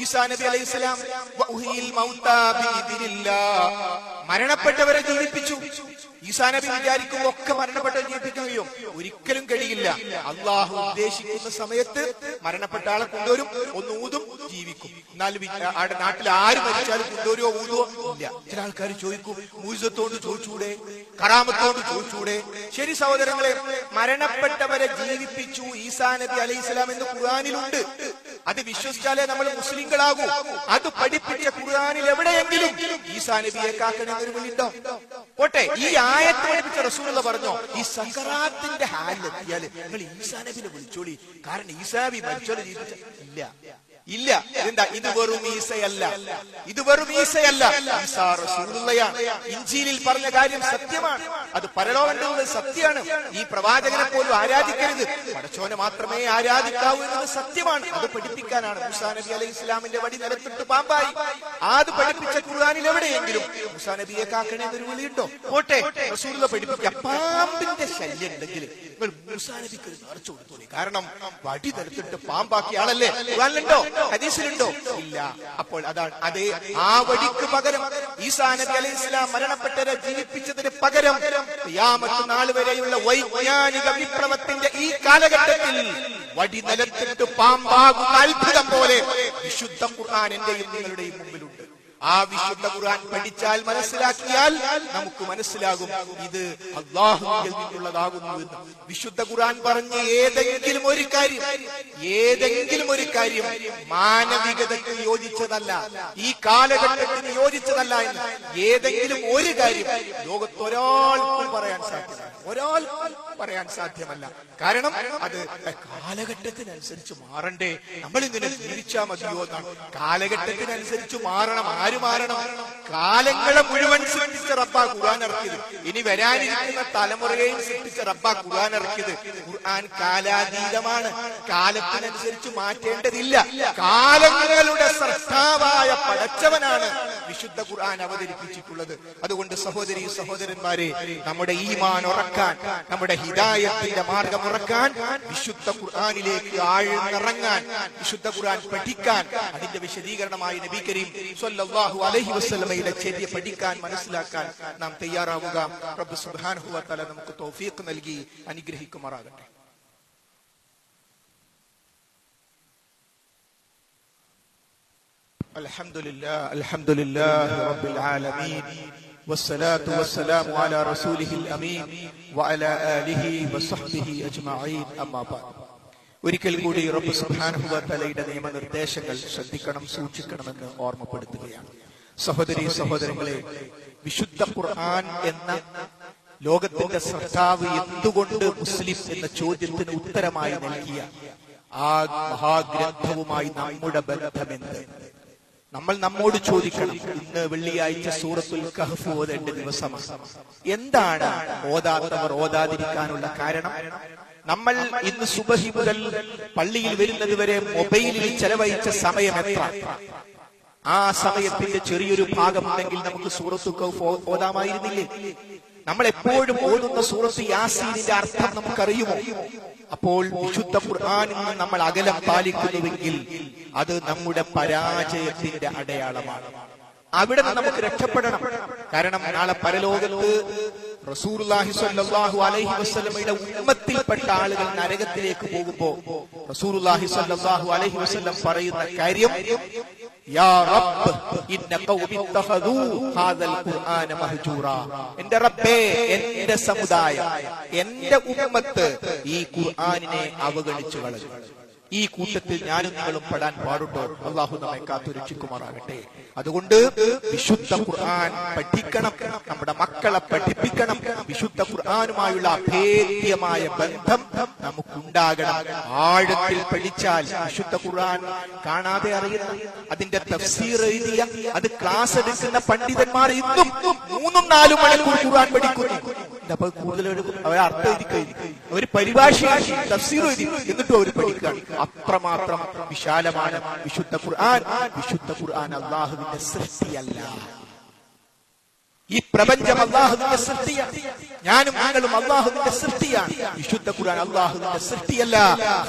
ഈസാ നബി അലൈഹി സ്വലാം മരണപ്പെട്ടവരെ ജീവിപ്പിച്ചു. ഈസാ നബി വിചാരിക്കുമ്പോൾ ഒക്കെ മരണപ്പെട്ടവരെ ജീവിപ്പിക്കാൻ കഴിയും? ഒരിക്കലും കഴിയില്ല. അള്ളാഹു ഉദ്ദേശിക്കുന്ന സമയത്ത് മരണപ്പെട്ട ആളെ കൊണ്ടുവരും, ഒന്ന് ഊതും, ജീവിക്കും. എന്നാലും നാട്ടിൽ ആര് മരിച്ചാലും കൊണ്ടുവരുമോ, ഊതുവോ? ഇല്ല. ചില ആൾക്കാർ ചോദിക്കും, മുഅ്ജിസത്തോട് ചോദിച്ചൂടെ, കറാമത്തോട് ചോദിച്ചൂടെ? ശരി സഹോദരങ്ങളെ, മരണപ്പെട്ടവരെ ജീവിപ്പിച്ചു ഈസാ നബി അലൈഹി സ്വലാം എന്ന് ഖുർആനിലുണ്ട്. അത് വിശ്വസിച്ചാലേ നമ്മൾ മുസ്ലിങ്ങളാകൂ. അത് പഠിപ്പിച്ച ഖുർആനിൽ എവിടെയെങ്കിലും ഈസാ നബിയെ കാക്കണമെന്നൊരു വിളിയുണ്ടോ? പോട്ടെ, ഈ ആയത്ത് പഠിപ്പിച്ച റസൂലുള്ള പറഞ്ഞോ, ഈ സക്കറാത്തിന്റെ ഹാലിലെത്തിയാൽ നിങ്ങൾ ഈസാ നബിനെ വിളിച്ചോളി, കാരണം ഈസാ നബി മരിച്ചോളി ജീവിച്ച ഇല്ല. ഇല്ല. എന്താ? ഇത് വെറും ഈസയല്ല, ഇത് വെറും ഈസയല്ല, ഈസാ റസൂലുള്ളയാണ്. ഇഞ്ചീലിൽ പറഞ്ഞ കാര്യം സത്യമാണ്, അത് പരലോകന്റെ സത്യമാണ്. ഈ പ്രവാചകനെ പോലും ആരാധിക്കരുത്, പടച്ചോനെ മാത്രമേ ആരാധിക്കാവൂ എന്നത് സത്യമാണ്. അത് പഠിപ്പിക്കാനാണ് മൂസാ നബി അലൈഹി ഇസ്ലാമിന്റെ വടി നിലത്തിട്ട് പാമ്പായി. അത് പഠിപ്പിച്ച ഖുർആനിൽ എവിടെയെങ്കിലും മൂസാ നബിയെ കാക്കണേ എന്നൊരു വിളിയുണ്ടോ? പോട്ടെ, റസൂലുള്ള പഠിപ്പിക്കുക, പാമ്പിന്റെ ശല്യം ഉണ്ടെങ്കിൽ നിങ്ങൾ മൂസാ നബിക്ക് നിറച്ചു കൊടുത്തോളി, കാരണം വടി നിലത്തിട്ട് പാമ്പാക്കിയ ആളല്ലേ. ഖുർആനിലുണ്ടോ? ഹദീസിലുണ്ടോ? ഇല്ല. അപ്പോൾ അതാണ്, അതേ ആ വടിക്ക് പകരം ഈസാ നബി അലൈഹി ഇസ്ലാം മരണപ്പെട്ടവരെ ജീവിപ്പിച്ചതിന് പകരം ഖിയാമത്ത് നാൾ വരെയുള്ള വൈജ്ഞാനിക വിപ്ലവത്തിന്റെ ഈ കാലഘട്ടത്തിൽ വടി നിലത്തിട്ട് പാമ്പാകുന്ന അത്ഭുതം പോലെ വിശുദ്ധ ഖുർആൻ എന്റെയും നിങ്ങളുടെയും മുമ്പിലുണ്ട്. ആ വിശുദ്ധ ഖുർആൻ പഠിച്ചാൽ, മനസ്സിലാക്കിയാൽ നമുക്ക് മനസ്സിലാകും ഇത് അല്ലാഹുവിൽ നിന്നുള്ളതാകുന്നു എന്ന്. വിശുദ്ധ ഖുർആൻ പറഞ്ഞ ഏതെങ്കിലും ഒരു കാര്യം മാനവികതയ്ക്ക് യോജിച്ചതല്ല, ഈ കാലഘട്ടത്തിന് യോജിച്ചതല്ല എന്ന് ഏതെങ്കിലും ഒരു കാര്യം ലോകത്തൊരാൾക്കും പറയാൻ സാധ്യമല്ല. കാരണം അത് കാലഘട്ടത്തിനനുസരിച്ച് മാറണ്ടേ. നമ്മളിങ്ങനെ ജീവിച്ചാ മതിയോ എന്നാണ്. കാലഘട്ടത്തിനനുസരിച്ച് മാറണം. ആര് മാറണം? കാലങ്ങളെ മുഴുവൻ സൃഷ്ടിച്ച റബ്ബാ ഖുർആൻ ഇറക്കിയത്. ഇനി വരാനിരിക്കുന്ന തലമുറയെയും സൃഷ്ടിച്ച റബ്ബാ ഖുർആൻ ഇറക്കിയത്. ഖുർആൻ കാലാതീതമാണ്, കാലത്തിനനുസരിച്ച് മാറ്റേണ്ടതില്ല. കാലങ്ങളുടെ സൃഷ്ടാവായ പടച്ചവനാണ് വിശുദ്ധ ഖുർആൻ അവതരിപ്പിച്ചിട്ടുള്ളത്. അതുകൊണ്ട് സഹോദരീ സഹോദരന്മാരെ, നമ്മുടെ ഈമാൻ ഉറക്കാൻ, നമ്മുടെ ഹിദായത്തിന്റെ മാർഗം ഉറക്കാൻ, വിശുദ്ധ ഖുർആനിലേക്ക് ആഴ്ന്നിറങ്ങാൻ, വിശുദ്ധ ഖുർആൻ പഠിക്കാൻ, അതിന്റെ വിശദീകരണമായി നബി കരീം സ്വല്ലല്ലാഹു അലൈഹി വസല്ലമയുടെ ചര്യ പഠിക്കാൻ, മനസ്സിലാക്കാൻ നാം തയ്യാറാവുക. റബ്ബ് സുബ്ഹാനഹു വ തആല നമുക്ക് തൗഫീഖ് നൽകി അനുഗ്രഹിക്കുമാറാകട്ടെ. അൽഹംദുലില്ലാഹി റബ്ബിൽ ആലമീൻ വസ്സലാത്തു വസ്സലാമു അലാ റസൂലിഹിൽ അമീൻ വഅലാ ആലിഹി വസഹ്ബിഹി അജ്മഈൻ. അമ്മാ ബഅദ്. ഒരിക്കൽ കൂടി റബ്ബ് സുബ്ഹാനഹു വ തആലയുടെ നിയമനിർദ്ദേശങ്ങൾ ശ്രദ്ധിക്കണം, സൂക്ഷിക്കണമെന്ന് ഓർമ്മപ്പെടുത്തുകയാണ്. സഹോദരീ സഹോദരങ്ങളെ, വിശുദ്ധ ഖുർആൻ എന്ന ലോകത്തിന്റെ സൃഷ്ടാവ് എന്തുകൊണ്ട് മുസ്ലിം എന്ന ചോദ്യത്തിന് ഉത്തരമായി നൽകിയ ആ മഹാഗ്രന്ഥവുമായി നമ്മുടെ ബന്ധമെന്ത്? നമ്മൾ നമ്മോട് ചോദിക്കണം. ഇന്ന് വെള്ളിയാഴ്ച സൂറത്തുൽ കഹ്ഫ് ഓതേണ്ട ദിവസമാണ്. എന്താണ് ഓതാത്തവർ ഓതാതിരിക്കാനുള്ള കാരണം? നമ്മൾ ഇന്ന് സുബഹി മുതൽ പള്ളിയിൽ വരുന്നത് വരെ മൊബൈലിൽ ചെലവഴിച്ച സമയം എത്ര? ആ സമയത്തിന്റെ ചെറിയൊരു ഭാഗമുണ്ടെങ്കിൽ നമുക്ക് സൂറത്തുൽ കഹ്ഫ് ഓതാമായിരുന്നില്ലേ? നമ്മൾ എപ്പോഴും ഓതുന്ന സൂറത്ത് യാസീനിന്റെ അർത്ഥം നമുക്കറിയുമോ? അപ്പോൾ വിശുദ്ധ ഖുർആനിൽ നിന്ന് നമ്മൾ അകലം പാലിക്കുന്നുവെങ്കിൽ അത് നമ്മുടെ പരാജയത്തിന്റെ അടയാളമാണ്. അവിടെ നിന്ന് നമുക്ക് രക്ഷപ്പെടണം. കാരണം നാളെ പരലോകത്ത് റസൂലുള്ളാഹി സ്വല്ലല്ലാഹു അലൈഹി വസല്ലമയുടെ ഉമ്മത്തിൽപ്പെട്ട ആളുകൾ നരകത്തിലേക്ക് പോകുമ്പോൾ റസൂലുള്ളാഹി സ്വല്ലല്ലാഹു അലൈഹി വസല്ലം പറയുന്ന കാര്യം, യാ റബ്ബ് ഇന്ന ഖൗമി ഇത്തഖദൂ ഹാദൽ ഖുർആന മഹ്ജൂറാ. എന്റെ റബ്ബേ, എന്റെ സമുദായം, എന്റെ ഉമ്മത്ത് ഈ ഖുർആനിനെ അവഗണിച്ചു കളഞ്ഞു. ഈ കൂട്ടത്തിൽ ഞാനും നിങ്ങളും പെടാൻ പാടുണ്ടോ? അള്ളാഹു നമ്മെ കാത്തുരക്ഷിക്കുമാറാകട്ടെ. അതുകൊണ്ട് വിശുദ്ധ ഖുർആൻ പഠിക്കണം, നമ്മുടെ മക്കളെ പഠിപ്പിക്കണം. വിശുദ്ധ ഖുർആനുമായുള്ള അഭേദ്യമായ ബന്ധം നമുക്കുണ്ടാകണം. ആഴത്തിൽ പഠിച്ചാൽ വിശുദ്ധ ഖുർആൻ കാണാതെ അറിയുന്ന, അതിന്റെ തഫ്സീർ എഴുതിയ, അത് ക്ലാസ് എടുക്കുന്ന പണ്ഡിതന്മാർ ഇന്നും 3-4 മണിക്കൂർ ഖുർആൻ പഠിക്കുന്നു. അപ്പൊ കൂടുതൽ അവർ അർത്ഥം എഴുതി കഴിഞ്ഞു, അവർ പരിഭാഷ തഫ്സീർ എഴുതി, എന്നിട്ടും അവർ പഠിക്കുകയാണ്. അത്രമാത്രം വിശാലമാണ് വിശുദ്ധ ഖുർആൻ. വിശുദ്ധ ഖുർആൻ അല്ലാഹുവിന്റെ സൃഷ്ടിയല്ല. ഈ പ്രപഞ്ചം അല്ലാഹുവിന്റെ സൃഷ്ടിയാണ്. ഞാനും നിങ്ങളും അല്ലാഹുവിന്റെ സൃഷ്ടിയാണ്. വിശുദ്ധ ഖുർആൻ അല്ലാഹുവിന്റെ സൃഷ്ടിയല്ല.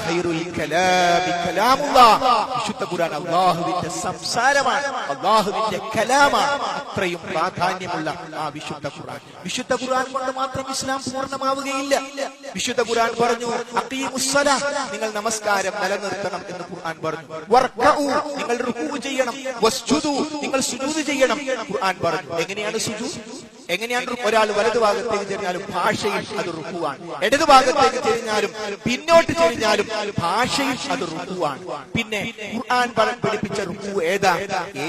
ഖൈറുൽ കലാമി കലാമുല്ലാഹ്. വിശുദ്ധ ഖുർആൻ അല്ലാഹുവിന്റെ സംസാരമാണ്, അല്ലാഹുവിന്റെ കലാമാണ്. അത്രയും പ്രാധാന്യമുള്ള ആ വിശുദ്ധ ഖുർആൻ. വിശുദ്ധ ഖുർആൻ കൊണ്ട് മാത്രം ഇസ്ലാം പൂർണ്ണമാവുകയില്ല. വിശുദ്ധ ഖുർആൻ പറഞ്ഞു, അഖീമുസ്സലാ, നിങ്ങൾ നമസ്കാരം നിലനിർത്തണം എന്ന് ഖുർആൻ പറഞ്ഞു. വർക്കഉ, നിങ്ങൾ റുകൂ ചെയ്യണം. വസ്ജുദു, നിങ്ങൾ സുജൂദ് ചെയ്യണം ഖുർആൻ പറഞ്ഞു. എങ്ങനെയാണ് സുജൂദ്? എങ്ങനെയാണ്? ഒരാൾ വലതുഭാഗത്തേക്ക് ചെരിഞ്ഞാലും ഭാഷയിൽ അത് റുക്കുവാണ്, ഇടതുഭാഗത്തേക്ക് ചെരിഞ്ഞാലും പിന്നോട്ട് ചെരിഞ്ഞാലും ഭാഷയിൽ അത് റുക്കുവാണ്. പിന്നെ ഖുർആൻ പഠിപ്പിച്ച റുക്കു ഏതാ?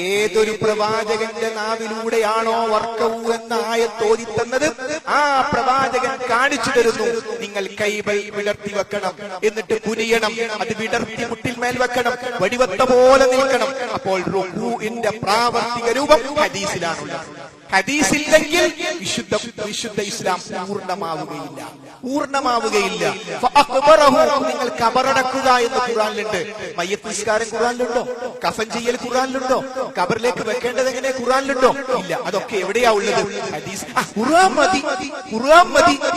ഏതൊരു പ്രവാചകന്റെ നാവിലൂടെയാണോ വർക്കവു എന്ന ആയത്ത് ഓതി തന്നത്, ആ പ്രവാചകൻ കാണിച്ചു തരുന്നു. നിങ്ങൾ കൈ വിടർത്തി വെക്കണം, എന്നിട്ട് കുനിയണം, അത് വിടർത്തി മുട്ടിന്മേൽ വെക്കണം, വടിവത്ത പോലെ നിൽക്കണം. അപ്പോൾ റുക്കുവിന്റെ പ്രാവർത്തിക രൂപം ഹദീസിലാണുള്ളത്. ഹദീസില്ലെങ്കിൽ വിശുദ്ധ ഇസ്ലാം പൂർണ്ണമാവുകയില്ല. നിങ്ങൾ കബറടക്കുക എന്ന് ഖുർആനിലുണ്ട്. മയ്യത്ത് നിസ്കാരം ഖുർആനിലുണ്ടോ? കഫൻ ചെയ്യൽ ഖുർആനിലുണ്ടോ? കബറിലേക്ക് വെക്കേണ്ടത് എങ്ങനെ ഖുർആനിലുണ്ടോ? ഇല്ല. അതൊക്കെ എവിടെയാ ഉള്ളത്? ഹദീസ്. ഖുർആൻ മതി.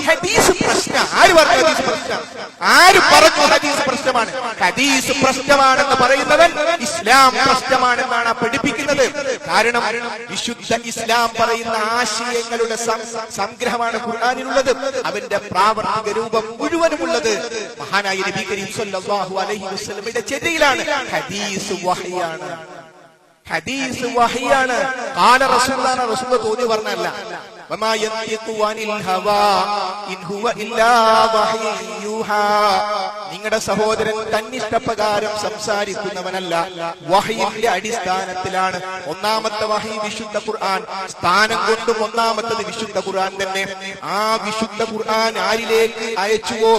ഹദീസ് പ്രശ്നം. ആര് പറഞ്ഞു ഹദീസ് പ്രശ്നം? ആര് പറഞ്ഞു ഹദീസ് പ്രശ്നമാണ്? ഹദീസ് പ്രശ്നമാണെന്ന് പറയുന്നവൻ ഇസ്ലാം പ്രശ്നമാണെന്നാണ് പഠിപ്പിക്കുന്നത്. കാരണം വിശുദ്ധ ഇസ്ലാം പറയുന്ന ആശയങ്ങളുടെ സംഗ്രഹമാണ് ഖുർആനിലുള്ളത്. അവന്റെ പ്രാവർത്തിക രൂപം മുഴുവനുമുള്ളത് മഹാനായ നബി കരീം സ്വല്ലല്ലാഹു അലൈഹി വസല്ലമയുടെ ചര്യയിലാണ്. ഹദീസ് വഹയാണ്. ഹദീസ് വഹയാണ്. ഖാല റസൂലുള്ളാഹി, റസൂൽ തോന്നി പറഞ്ഞല്ല. വമാ യന്തിഖു അനിൽ ഹവാ ഇൻ ഹുവ ഇല്ലാ വഹ്യു യൂഹാ. നിങ്ങളുടെ സഹോദരൻ തന്നിഷ്ടപ്രകാരം സംസാരിക്കുന്നവനല്ല, വഹയിന്റെ അടിസ്ഥാനത്തിലാണ്. ഒന്നാമത്തെ വഹി വിശുദ്ധ ഖുർആൻ. സ്ഥാനം കൊണ്ടും ഒന്നാമത്തത് വിശുദ്ധ ഖുർആൻ തന്നെ. ആ വിശുദ്ധ ഖുർആൻ ആരിലേക്ക് അയച്ചുവോ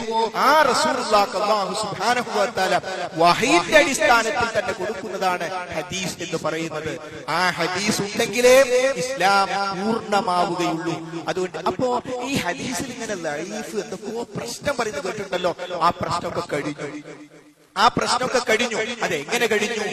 ആ റസൂലുള്ളാഹി അല്ലാഹു സുബ്ഹാനഹു വ തആല വഹയിന്റെ അടിസ്ഥാനത്തിൽ തന്നെ കൊടുക്കുന്നതാണ് ഹദീസ് എന്ന് പറയുന്നത്. ആ ഹദീസ് ഉണ്ടെങ്കിലേ ഇസ്ലാം പൂർണ്ണമാവുകയുള്ളൂ. അതുകൊണ്ട് അപ്പോ ഈ ഹദീസിൽ ഇങ്ങനെ ലൈഫ് എന്തൊക്കെയോ പ്രശ്നം പറയുന്നത് കേട്ടിട്ടുണ്ടല്ലോ. ആ പ്രശ്നമൊക്കെ കഴിഞ്ഞു. ആ പ്രശ്നമൊക്കെ കഴിഞ്ഞു. അതെങ്ങനെ കഴിഞ്ഞു?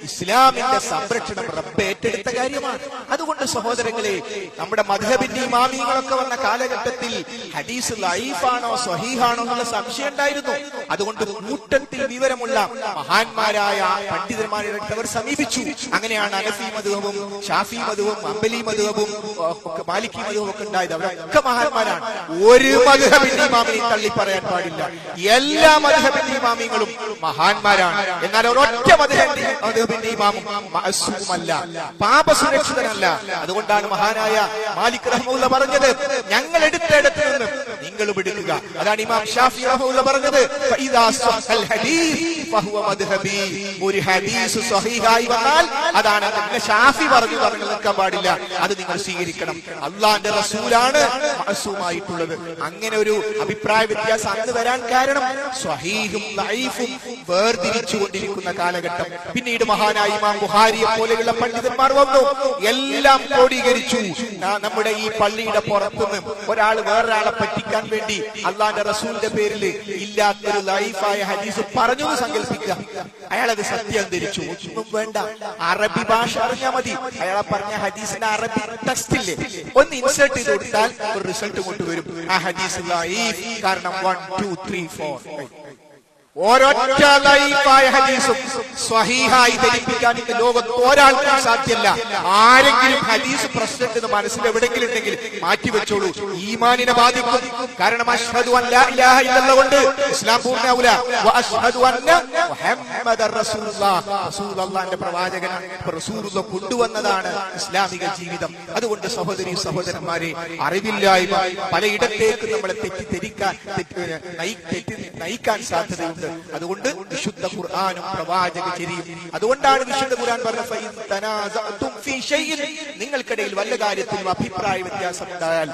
ഇസ്ലാമിന്റെ സംരക്ഷണം റബ്ബ് ഏറ്റെടുത്ത കാര്യമാണ്. അതുകൊണ്ട് സഹോദരങ്ങളെ, നമ്മുടെ മദ്ഹബിന്റെ ഇമാമിങ്ങളൊക്കെ വന്ന കാലഘട്ടത്തിൽ ഹദീസ് ലഈഫാണോ സ്വഹീഹാണോ എന്നുള്ള സംശയം ഉണ്ടായിരുന്നു. അതുകൊണ്ട് കൂട്ടത്തിൽ വിവരമുള്ള മഹാന്മാരായ പണ്ഡിതന്മാരെ അവർ സമീപിച്ചു. അങ്ങനെയാണ് ഹനഫി മദ്ഹബും ഷാഫി മദ്ഹബും ഹംബലി മദ്ഹബും മാലിക്കി മദ്ഹബും ഒക്കെ ഉണ്ടായത്. അവരൊക്കെ മഹാന്മാരാണ്. ഒരു മദ്ഹബിന്റെ ഇമാമിനെ തള്ളി പറയാൻ പാടില്ല. എല്ലാ മദ്ഹബിന്റെ ഇമാമിങ്ങളും മഹാന്മാരാണ്. എന്നാൽ ഒരൊറ്റ മദ്ഹബിന്റെ ഇമാമും മഅസൂമല്ല, പാപസുരക്ഷിതനല്ല. അതുകൊണ്ടാണ് മഹാനായ മാലിക് റഹ്മത്തുള്ളാഹി പറഞ്ഞത്, ഞങ്ങൾ എടുത്തിടത്ത് നിന്ന് നിങ്ങളും എടുക്കുക. അതാണ് ഇമാം ഷാഫി റഹ്മത്തുള്ളാഹി പറഞ്ഞത്, ഫഇദാ സഹൽ ഹദീസ് ഫഹുവ മദ്ഹബി. ഒരു ഹദീസ് സ്വഹീഹായി വന്നാൽ അതാണ് ഷാഫി പറഞ്ഞു നിൽക്കാൻ പാടില്ല, അത് നിങ്ങൾ സ്വീകരിക്കണം. അള്ളാന്റെ റസൂലാണ് മഅസൂമായിട്ടുള്ളത്. അങ്ങനെ ഒരു അഭിപ്രായ വ്യത്യാസം അന്ന് വരാൻ കാരണം സ്വഹീഹും ലഈഫും വേർതിരിച്ചുകൊണ്ടിരിക്കുന്ന കാലഘട്ടം. പിന്നീട് മഹാനായ ഇമാം ബുഖാരിയെ പോലെയുള്ള പണ്ഡിതന്മാർ വന്നു, എല്ലാം ക്രോഡീകരിച്ചു. നമ്മുടെ ഈ പള്ളിയുടെ പുറത്തുനിന്ന് ഒരാൾ വേറൊരാളെ പറ്റിക്കാൻ വേണ്ടി അള്ളാന്റെ റസൂലിന്റെ പേരിൽ ഇല്ലാത്തൊരു ലൈഫായ ഹദീസ് പറഞ്ഞു എന്ന് സങ്കല്പിക്കുക. അയാളത് സത്യം ധരിച്ചു. ഒന്നും വേണ്ട, അറബി ഭാഷ അറിഞ്ഞാൽ മതി. അയാളെ പറഞ്ഞ ഹദീസിന്റെ അറബി ടെക്സ്റ്റില്ലേ ഒന്ന് ഇൻസേർട്ട് ചെയ്ത് കൊടുത്താൽ ഒരു റിസൾട്ട് കൊണ്ടുവരും. ആ ഹദീസ് ലൈഫ് കാരണം 1 2 3 4 ഓരൊറ്റ ലൈഫായ ഹദീസും സ്വഹീഹായി ധരിപ്പിക്കാൻ ലോകത്ത് ഒരാൾക്കും സാധ്യമല്ല. ആരെങ്കിലും ഹദീസ് പ്രശ്നത്തിന് മനസ്സിൽ എവിടെങ്കിലും ഉണ്ടെങ്കിൽ മാറ്റിവെച്ചോളൂ, ഈമാനിനെ ബാധിക്കും. കാരണം അശ്ഹദു അൻ ലാ ഇലാഹ ഇല്ലല്ലാഹ് കൊണ്ട് ഇസ്ലാം പൂർണ്ണമാവില്ല. വഅശ്ഹദു അന്ന മുഹമ്മദർ റസൂലുള്ളാഹ്, റസൂലുള്ളാഹിന്റെ പ്രവാചകനാണ്. റസൂലുള്ളാഹ് കൊണ്ടുവന്നതാണ് ഇസ്ലാമിക ജീവിതം. അതുകൊണ്ട് സഹോദരി സഹോദരന്മാരെ, അറിവില്ലായ്മ പലയിടത്തേക്ക് നമ്മളെ തെറ്റിദ്ധരിക്കാൻ നയിക്കാൻ സാധ്യതയുണ്ട്. അതുകൊണ്ട് വിശുദ്ധ ഖുർആനും പ്രവാചക ചര്യയും, അതുകൊണ്ടാണ് വിശുദ്ധ ഖുർആൻ പറഞ്ഞത്, നിങ്ങൾക്കിടയിൽ വല്ല കാര്യത്തിലും അഭിപ്രായ വ്യത്യാസം ഉണ്ടായാൽ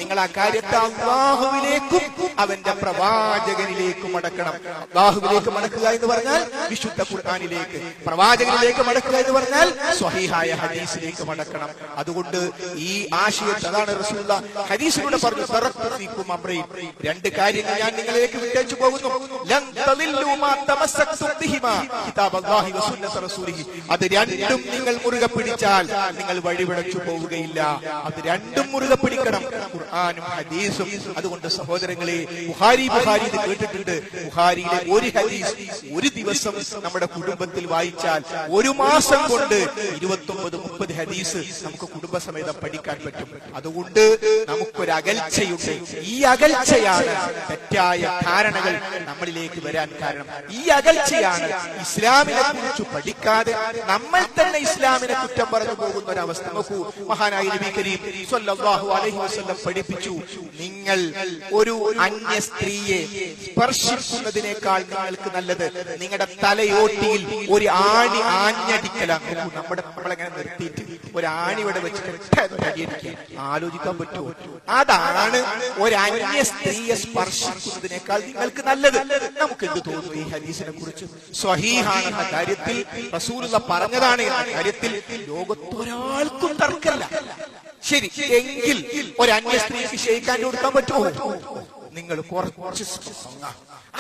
നിങ്ങൾ ആ കാര്യത്തെ അല്ലാഹുവിലേക്കും അവന്റെ പ്രവാചകനിലേക്കും മടക്കണം. അല്ലാഹുവിലേക്ക് മടക്കുക എന്ന് പറഞ്ഞാൽ വിശുദ്ധ ഖുർആനിലേക്ക്, പ്രവാചകനിലേക്ക് മടക്കുക എന്ന് പറഞ്ഞാൽ സ്വഹീഹായ ഹദീസിലേക്ക് മടക്കണം. അതുകൊണ്ട് ഈ ആശയത്തെ അതാണ് റസൂലുള്ളാഹി ഹദീസിലൂടെ പറഞ്ഞു, തറക്തുഫീകും അംറൈൻ, രണ്ട് കാര്യങ്ങൾ ഞാൻ നിങ്ങളിലേക്ക് വിട്ടേച്ചു പോകുന്നു. ലൻ തളില്ലു മാ തമസ്സക്തും ബിഹിമാ കിതാബല്ലാഹി വസുന്നത റസൂലിഹി. അത് രണ്ടും നിങ്ങൾ മുറുകെ പിടിച്ചാൽ നിങ്ങൾ വഴിപിഴച്ചു പോവുകയില്ല. അത് രണ്ടും മുറുകെ പിടിക്കണം, ഖുർആനും ഹദീസും. അതുകൊണ്ട് സഹോദരങ്ങളെ, ബുഖാരി ഇത് കേട്ടിട്ടുണ്ട്. ബുഖാരിയിലെ ഒരു ഹദീസ് ഒരു ദിവസം നമ്മുടെ കുടുംബത്തിൽ വായിച്ചാൽ ഒരു മാസം കൊണ്ട് 29-30 ഹദീസ് നമുക്ക് കുടുംബസമേതം പഠിക്കാൻ പറ്റും. അതുകൊണ്ട് നമുക്കൊരു അകൽച്ചയുണ്ട്. ഈ അകൽച്ചയാണ് തെറ്റായ ധാരണകൾ നമ്മളിലേക്ക് വരാൻ കാരണം. ഈ അകൽച്ചയാണ് ഇസ്ലാമിനെ കുറിച്ച് പഠിക്കാതെ നമ്മൾ തന്നെ ഇസ്ലാമിനെ കുറ്റം പറഞ്ഞു പോകുന്ന ഒരവസ്ഥ. നോക്കൂ, മഹാനായ നബി കരീം സ്വല്ലല്ലാഹു അലൈഹി വസല്ലം പഠിപ്പിച്ചു, നിങ്ങൾ ഒരു അന്യ സ്ത്രീയെ സ്പർശിക്കുന്നതിനേക്കാൾ നിങ്ങൾക്ക് നല്ലത് നിങ്ങളുടെ തലയോട്ടിയിൽ ഒരു ആണി ആഞ്ഞടിക്കലാണ്. നമ്മളെങ്ങനെ നിർത്തിയിട്ട് ഒരു ആണി ഇവിടെ വെച്ചിട്ട് അടിയടിക്കാൻ ആലോചിക്കാൻ പറ്റുമോ? അതാണ് ഒരു അന്യ സ്ത്രീയെ സ്പർശിക്കുന്നതിനേക്കാൾ നിങ്ങൾക്ക് നല്ലത്. നമുക്ക് എന്ത് തോന്നുന്നു ഈ ഹദീസിനെ കുറിച്ച്? സ്വഹീഹാണെന്ന കാര്യത്തിൽ, റസൂലുള്ളാഹി പറഞ്ഞതാണ് എന്ന കാര്യത്തിൽ ലോകത്തൊരാൾക്കും തർക്കമില്ല. ശരി, എങ്കിൽ ഒരു അന്യ സ്ത്രീക്ക് ഷെയ്ക്കാൻ കൊടുക്കാൻ പറ്റുമോ? നിങ്ങൾ കുറച്ച്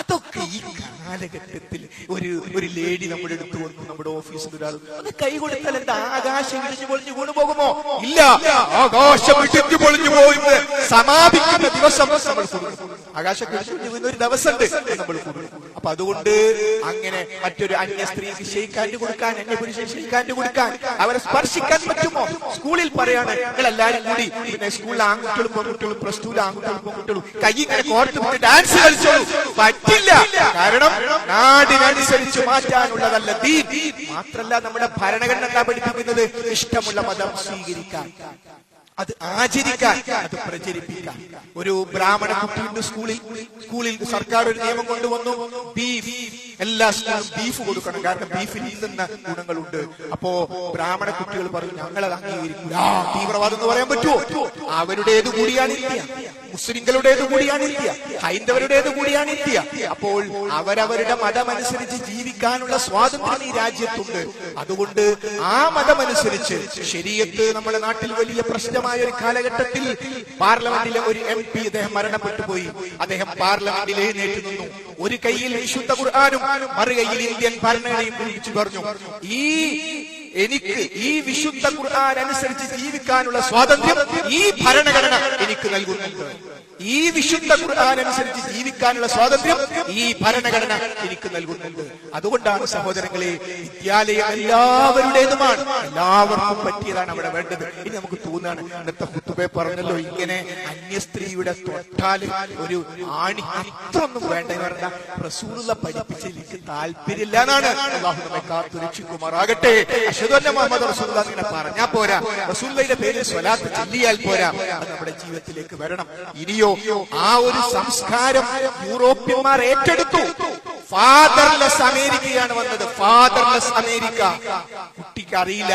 അതൊക്കെ ഈ കാലഘട്ടത്തിൽ ഒരു ലേഡി നമ്മുടെ അടുത്ത് വന്നു, നമ്മുടെ ഓഫീസിൽ ഒരാൾ അത് കൈ കൊടുത്താൽ എന്താ ആകാശം ഇടിഞ്ഞു പൊളിഞ്ഞു വീണു പോകുമോ? ഇല്ല, ആകാശം ഇടിഞ്ഞു പൊളിഞ്ഞു പോയിട്ട് സമാപിക്കുന്ന ദിവസം നമ്മൾ കൊടുക്കും. ആകാശം ഇടിഞ്ഞു വീഴുന്ന ഒരു ദിവസമുണ്ട്, നമ്മൾ കൊടുക്കും. അപ്പൊ അതുകൊണ്ട് അങ്ങനെ മറ്റൊരു അന്യ സ്ത്രീക്ക് ഷെയ്ക്കാൻഡ് കൊടുക്കാൻ, അന്യ പുരുഷൻ ഷെയ്ക്കാൻഡ് കൊടുക്കാൻ, അവരെ സ്പർശിക്കാൻ പറ്റുമോ? സ്കൂളിൽ പറയാണ്, നിങ്ങൾ എല്ലാവരും കൂടി, പിന്നെ സ്കൂളിൽ ആൺകുട്ടികളും പെൺകുട്ടികളും, പ്ലസ് ടൂലെ ആൺകുട്ടികളും പെൺകുട്ടികളും കൈ ഇങ്ങനെ കോർത്ത് വിട്ട് ഡാൻസ് കളിച്ചോളൂ. പറ്റില്ല. കാരണം നാടിനനുസരിച്ച് മാറ്റാനുള്ളതല്ല ദീൻ. മാത്രല്ല, നമ്മുടെ ഭരണഘടന എന്താ പഠിപ്പിക്കുന്നത്? ഇഷ്ടമുള്ള മതം സ്വീകരിക്കാൻ, അത് ആചരിക്കാൻ, അത് പ്രചരിപ്പിക്കാൻ. ഒരു ബ്രാഹ്മണ കുട്ടിയുണ്ട് സ്കൂളിൽ സർക്കാർ ഒരു നിയമം കൊണ്ടുവന്നു, ബീഫ്, എല്ലാ സ്കൂളും ബീഫ് കൊടുക്കണം. കാരണം ബീഫിൽ ഇന്നുന്ന ഗുണങ്ങളുണ്ട്. അപ്പോ ബ്രാഹ്മണ കുട്ടികൾ പറഞ്ഞു, ഞങ്ങളത് അംഗീകരിക്കില്ല. തീവ്രവാദം എന്ന് പറയാൻ പറ്റുമോ? അവരുടേത് കൂടിയാണ് ഇന്ത്യ, മുസ്ലിങ്ങളുടേത് കൂടിയാണ് ഇന്ത്യ, ഹൈന്ദവരുടേത് കൂടിയാണ് ഇന്ത്യ. അപ്പോൾ അവരവരുടെ മതമനുസരിച്ച് ജീവിക്കാനുള്ള സ്വാതന്ത്ര്യം ഈ രാജ്യത്തുണ്ട്. അതുകൊണ്ട് ആ മതമനുസരിച്ച് ശരീഅത്ത് നമ്മുടെ നാട്ടിൽ വലിയ പ്രശ്നമായ ഒരു കാലഘട്ടത്തിൽ പാർലമെന്റിലെ ഒരു MP അദ്ദേഹം മരണപ്പെട്ടു പോയി. അദ്ദേഹം പാർലമെന്റിൽ എഴുന്നേറ്റ് നിന്നു, ഒരു കയ്യിൽ വിശുദ്ധ ഖുർആനും മറുകൈയിൽ ഇന്ത്യൻ ഭരണഘടനയും പിടിച്ചു പറഞ്ഞു, എനിക്ക് ഈ വിശുദ്ധ ഖുർആൻ അനുസരിച്ച് ജീവിക്കാനുള്ള സ്വാതന്ത്ര്യം ഈ ഭരണഘടന എനിക്ക് നൽകുന്നുണ്ട്. ഈ വിശുദ്ധ ഖുർആൻ അനുസരിച്ച് ജീവിക്കാനുള്ള സ്വാതന്ത്ര്യം ഈ ഭരണഘടന എനിക്ക് നൽകുന്നുണ്ട്. അതുകൊണ്ടാണ് സഹോദരങ്ങളെ, വിദ്യാലയം എല്ലാവരുടേതുമാണ്, എല്ലാവർക്കും പറ്റിയതാണ് അവിടെ വേണ്ടത്. ഇനി നമുക്ക് തോന്നുകയാണ്, ഇന്നത്തെ ഖുതുബയെ പറഞ്ഞല്ലോ, ഇങ്ങനെ അന്യ സ്ത്രീയുടെ തൊട്ടാല് ഒരു ആണി അത്രയൊന്നും വേണ്ട എന്ന് പറഞ്ഞാൽ റസൂലുള്ള പഠിപ്പിച്ച എനിക്ക് താല്പര്യമില്ല എന്നാണ്. അല്ലാഹു നമ്മെ കാത്തു രക്ഷിക്കുമാറാകട്ടെ. അശ്ഹദു അന്ന മുഹമ്മദ് റസൂലുള്ളാഹി ഇങ്ങനെ പറഞ്ഞാൽ പോരാ, റസൂലുള്ളാഹിയുടെ പേരിൽ സ്വലാത്ത് ചൊല്ലിയാൽ പോരാ, അത് നമ്മുടെ ജീവിതത്തിലേക്ക് വരണം. ഇനിയോ ആ ഒരു സംസ്കാരം യൂറോപ്യന്മാർ ഏറ്റെടുത്തു. ഫാദർലെസ് അമേരിക്കയാണ് വന്നത്. Fatherless America. കുട്ടിക്ക് അറിയില്ല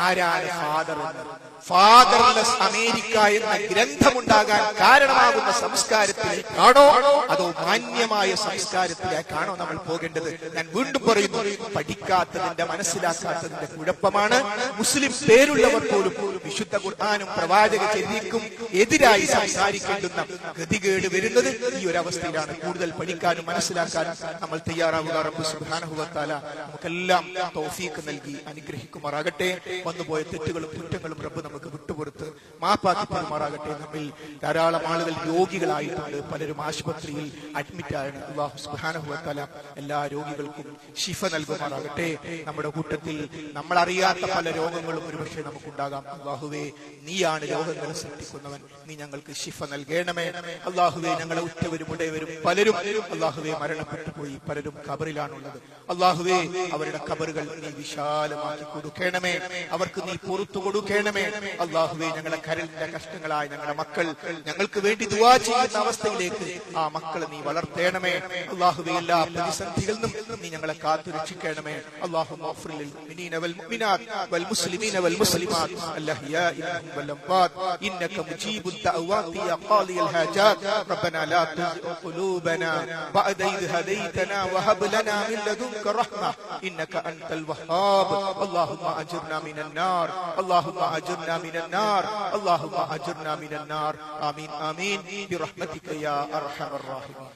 ആരാണ് ഫാദർ എന്ന്. ഫാദർലെസ് അമേരിക്ക എന്ന ഗ്രന്ഥമുണ്ടാകാൻ കാരണമാകുന്ന സംസ്കാരത്തിലേക്കാണോ അതോ മാന്യമായ സംസ്കാരത്തിലേക്കാണോ നമ്മൾ പോകേണ്ടത്? ഞാൻ വീണ്ടും പറയുന്നു, പഠിക്കാത്തതിന്റെ മനസ്സിലാക്കാത്തതിന്റെ കുഴപ്പമാണ് മുസ്ലിം പേരുള്ളവർ പോലും വിശുദ്ധ ഖുർആനും പ്രവാചക ചര്യക്കും എതിരായി സംസാരിക്കേണ്ടുന്ന ഗതികേട് വരുന്നത് ഈ ഒരു അവസ്ഥയിലാണ്. കൂടുതൽ പഠിക്കാനും മനസ്സിലാക്കാനും നമ്മൾ തയ്യാറാവുക. റബ്ബ് സുബ്ഹാനഹു വ തആല നമുക്കെല്ലാം തൗഫീഖ് നൽകി അനുഗ്രഹിക്കുമാറാകട്ടെ. വന്നുപോയ തെറ്റുകളും കുറ്റങ്ങളും റബ്ബ് നമുക്ക് വിട്ടുപുറത്ത് മാപ്പാക്കി പെരുമാറാകട്ടെ. നമ്മിൽ ധാരാളം ആളുകൾ രോഗികളായിട്ടുണ്ട്, പലരും ആശുപത്രിയിൽ അഡ്മിറ്റാണ്. അല്ലാഹു സുബ്ഹാനഹു വ തആല എല്ലാ രോഗികൾക്കും ശിഫ നൽകുമാറാകട്ടെ. നമ്മുടെ കൂട്ടത്തിൽ നമ്മൾ അറിയാത്ത പല രോഗങ്ങളും ഒരുപക്ഷെ നമുക്കുണ്ടാകാം. അല്ലാഹുവേ, നീയാണ് രോഗങ്ങളെ സൃഷ്ടിക്കുന്നവൻ, നീ ഞങ്ങൾക്ക് ശിഫ നൽകണമേ. അല്ലാഹുവേ, ഞങ്ങളെ ഉറ്റവരും ഉടയവരും പലരും അല്ലാഹുവേ മരണപ്പെട്ടു പോയി, പലരും ഖബറിലാണുള്ളത്. അല്ലാഹുവേ, അവരുടെ ഖബറുകൾ നീ വിശാലമാക്കി കൊടുക്കണമേ, അവർക്ക് നീ പുറത്തു കൊടുക്കണമേ. അല്ലാഹുവേ, ഞങ്ങളെ കരളിന്റെ കഷ്ടങ്ങളായ ഞങ്ങളുടെ മക്കൾ ഞങ്ങൾക്ക് വേണ്ടി ദുആ ചെയ്യുന്ന അവസ്ഥയിലേക്ക് ആ മക്കളെ നീ വളർത്തേണമേ. അല്ലാഹുവേ, എല്ലാ പ്രതിസന്ധികളിൽ നിന്നും നീ ഞങ്ങളെ കാത്തു രക്ഷിക്കണമേ. അല്ലാഹുമ്മ ഗ്ഫിർ ലിൽ മുഅ്മിനീന വൽ മുഅ്മിനാത്ത് വൽ മുസ്ലിമീന വൽ മുസ്ലിമാത്ത് അൽഅഹ്യാഇ മിൻഹും വൽ അംവാത് ഇന്നക മുജീബുദ് ദഅവാതി യാ ഖാദിയൽ ഹാജാത് റബ്ബനാ ലാ തുസിഗ് ഖുലൂബനാ ബഅദ ഇദ് ഹദൈതനാ വഹബ് ലനാ മിൻ ലദുൻക റഹ്മ ഇന്നക അൻതൽ വഹ്ഹാബ് അല്ലാഹുമ്മ അജിർനാ മിനൻ നാർ അല്ലാഹുമ്മ അജിർനാ മിനൻ നാർ അല്ലാഹുമ്മ അജിർനാ മിനൻ നാർ ആമീൻ ആമീൻ ബിറഹ്മതിക യാ അർഹമർ റഹീമീൻ.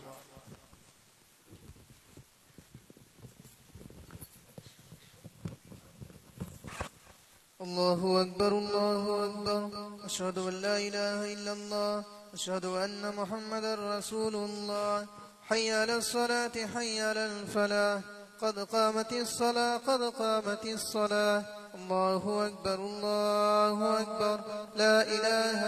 الله أكبر الله أكبر أشهد أن لا إله إلا الله أشهد أن محمدا رسول الله حي على الصلاة حي على الفلاح قد قامت الصلاة قد قامت الصلاة الله أكبر الله أكبر لا إله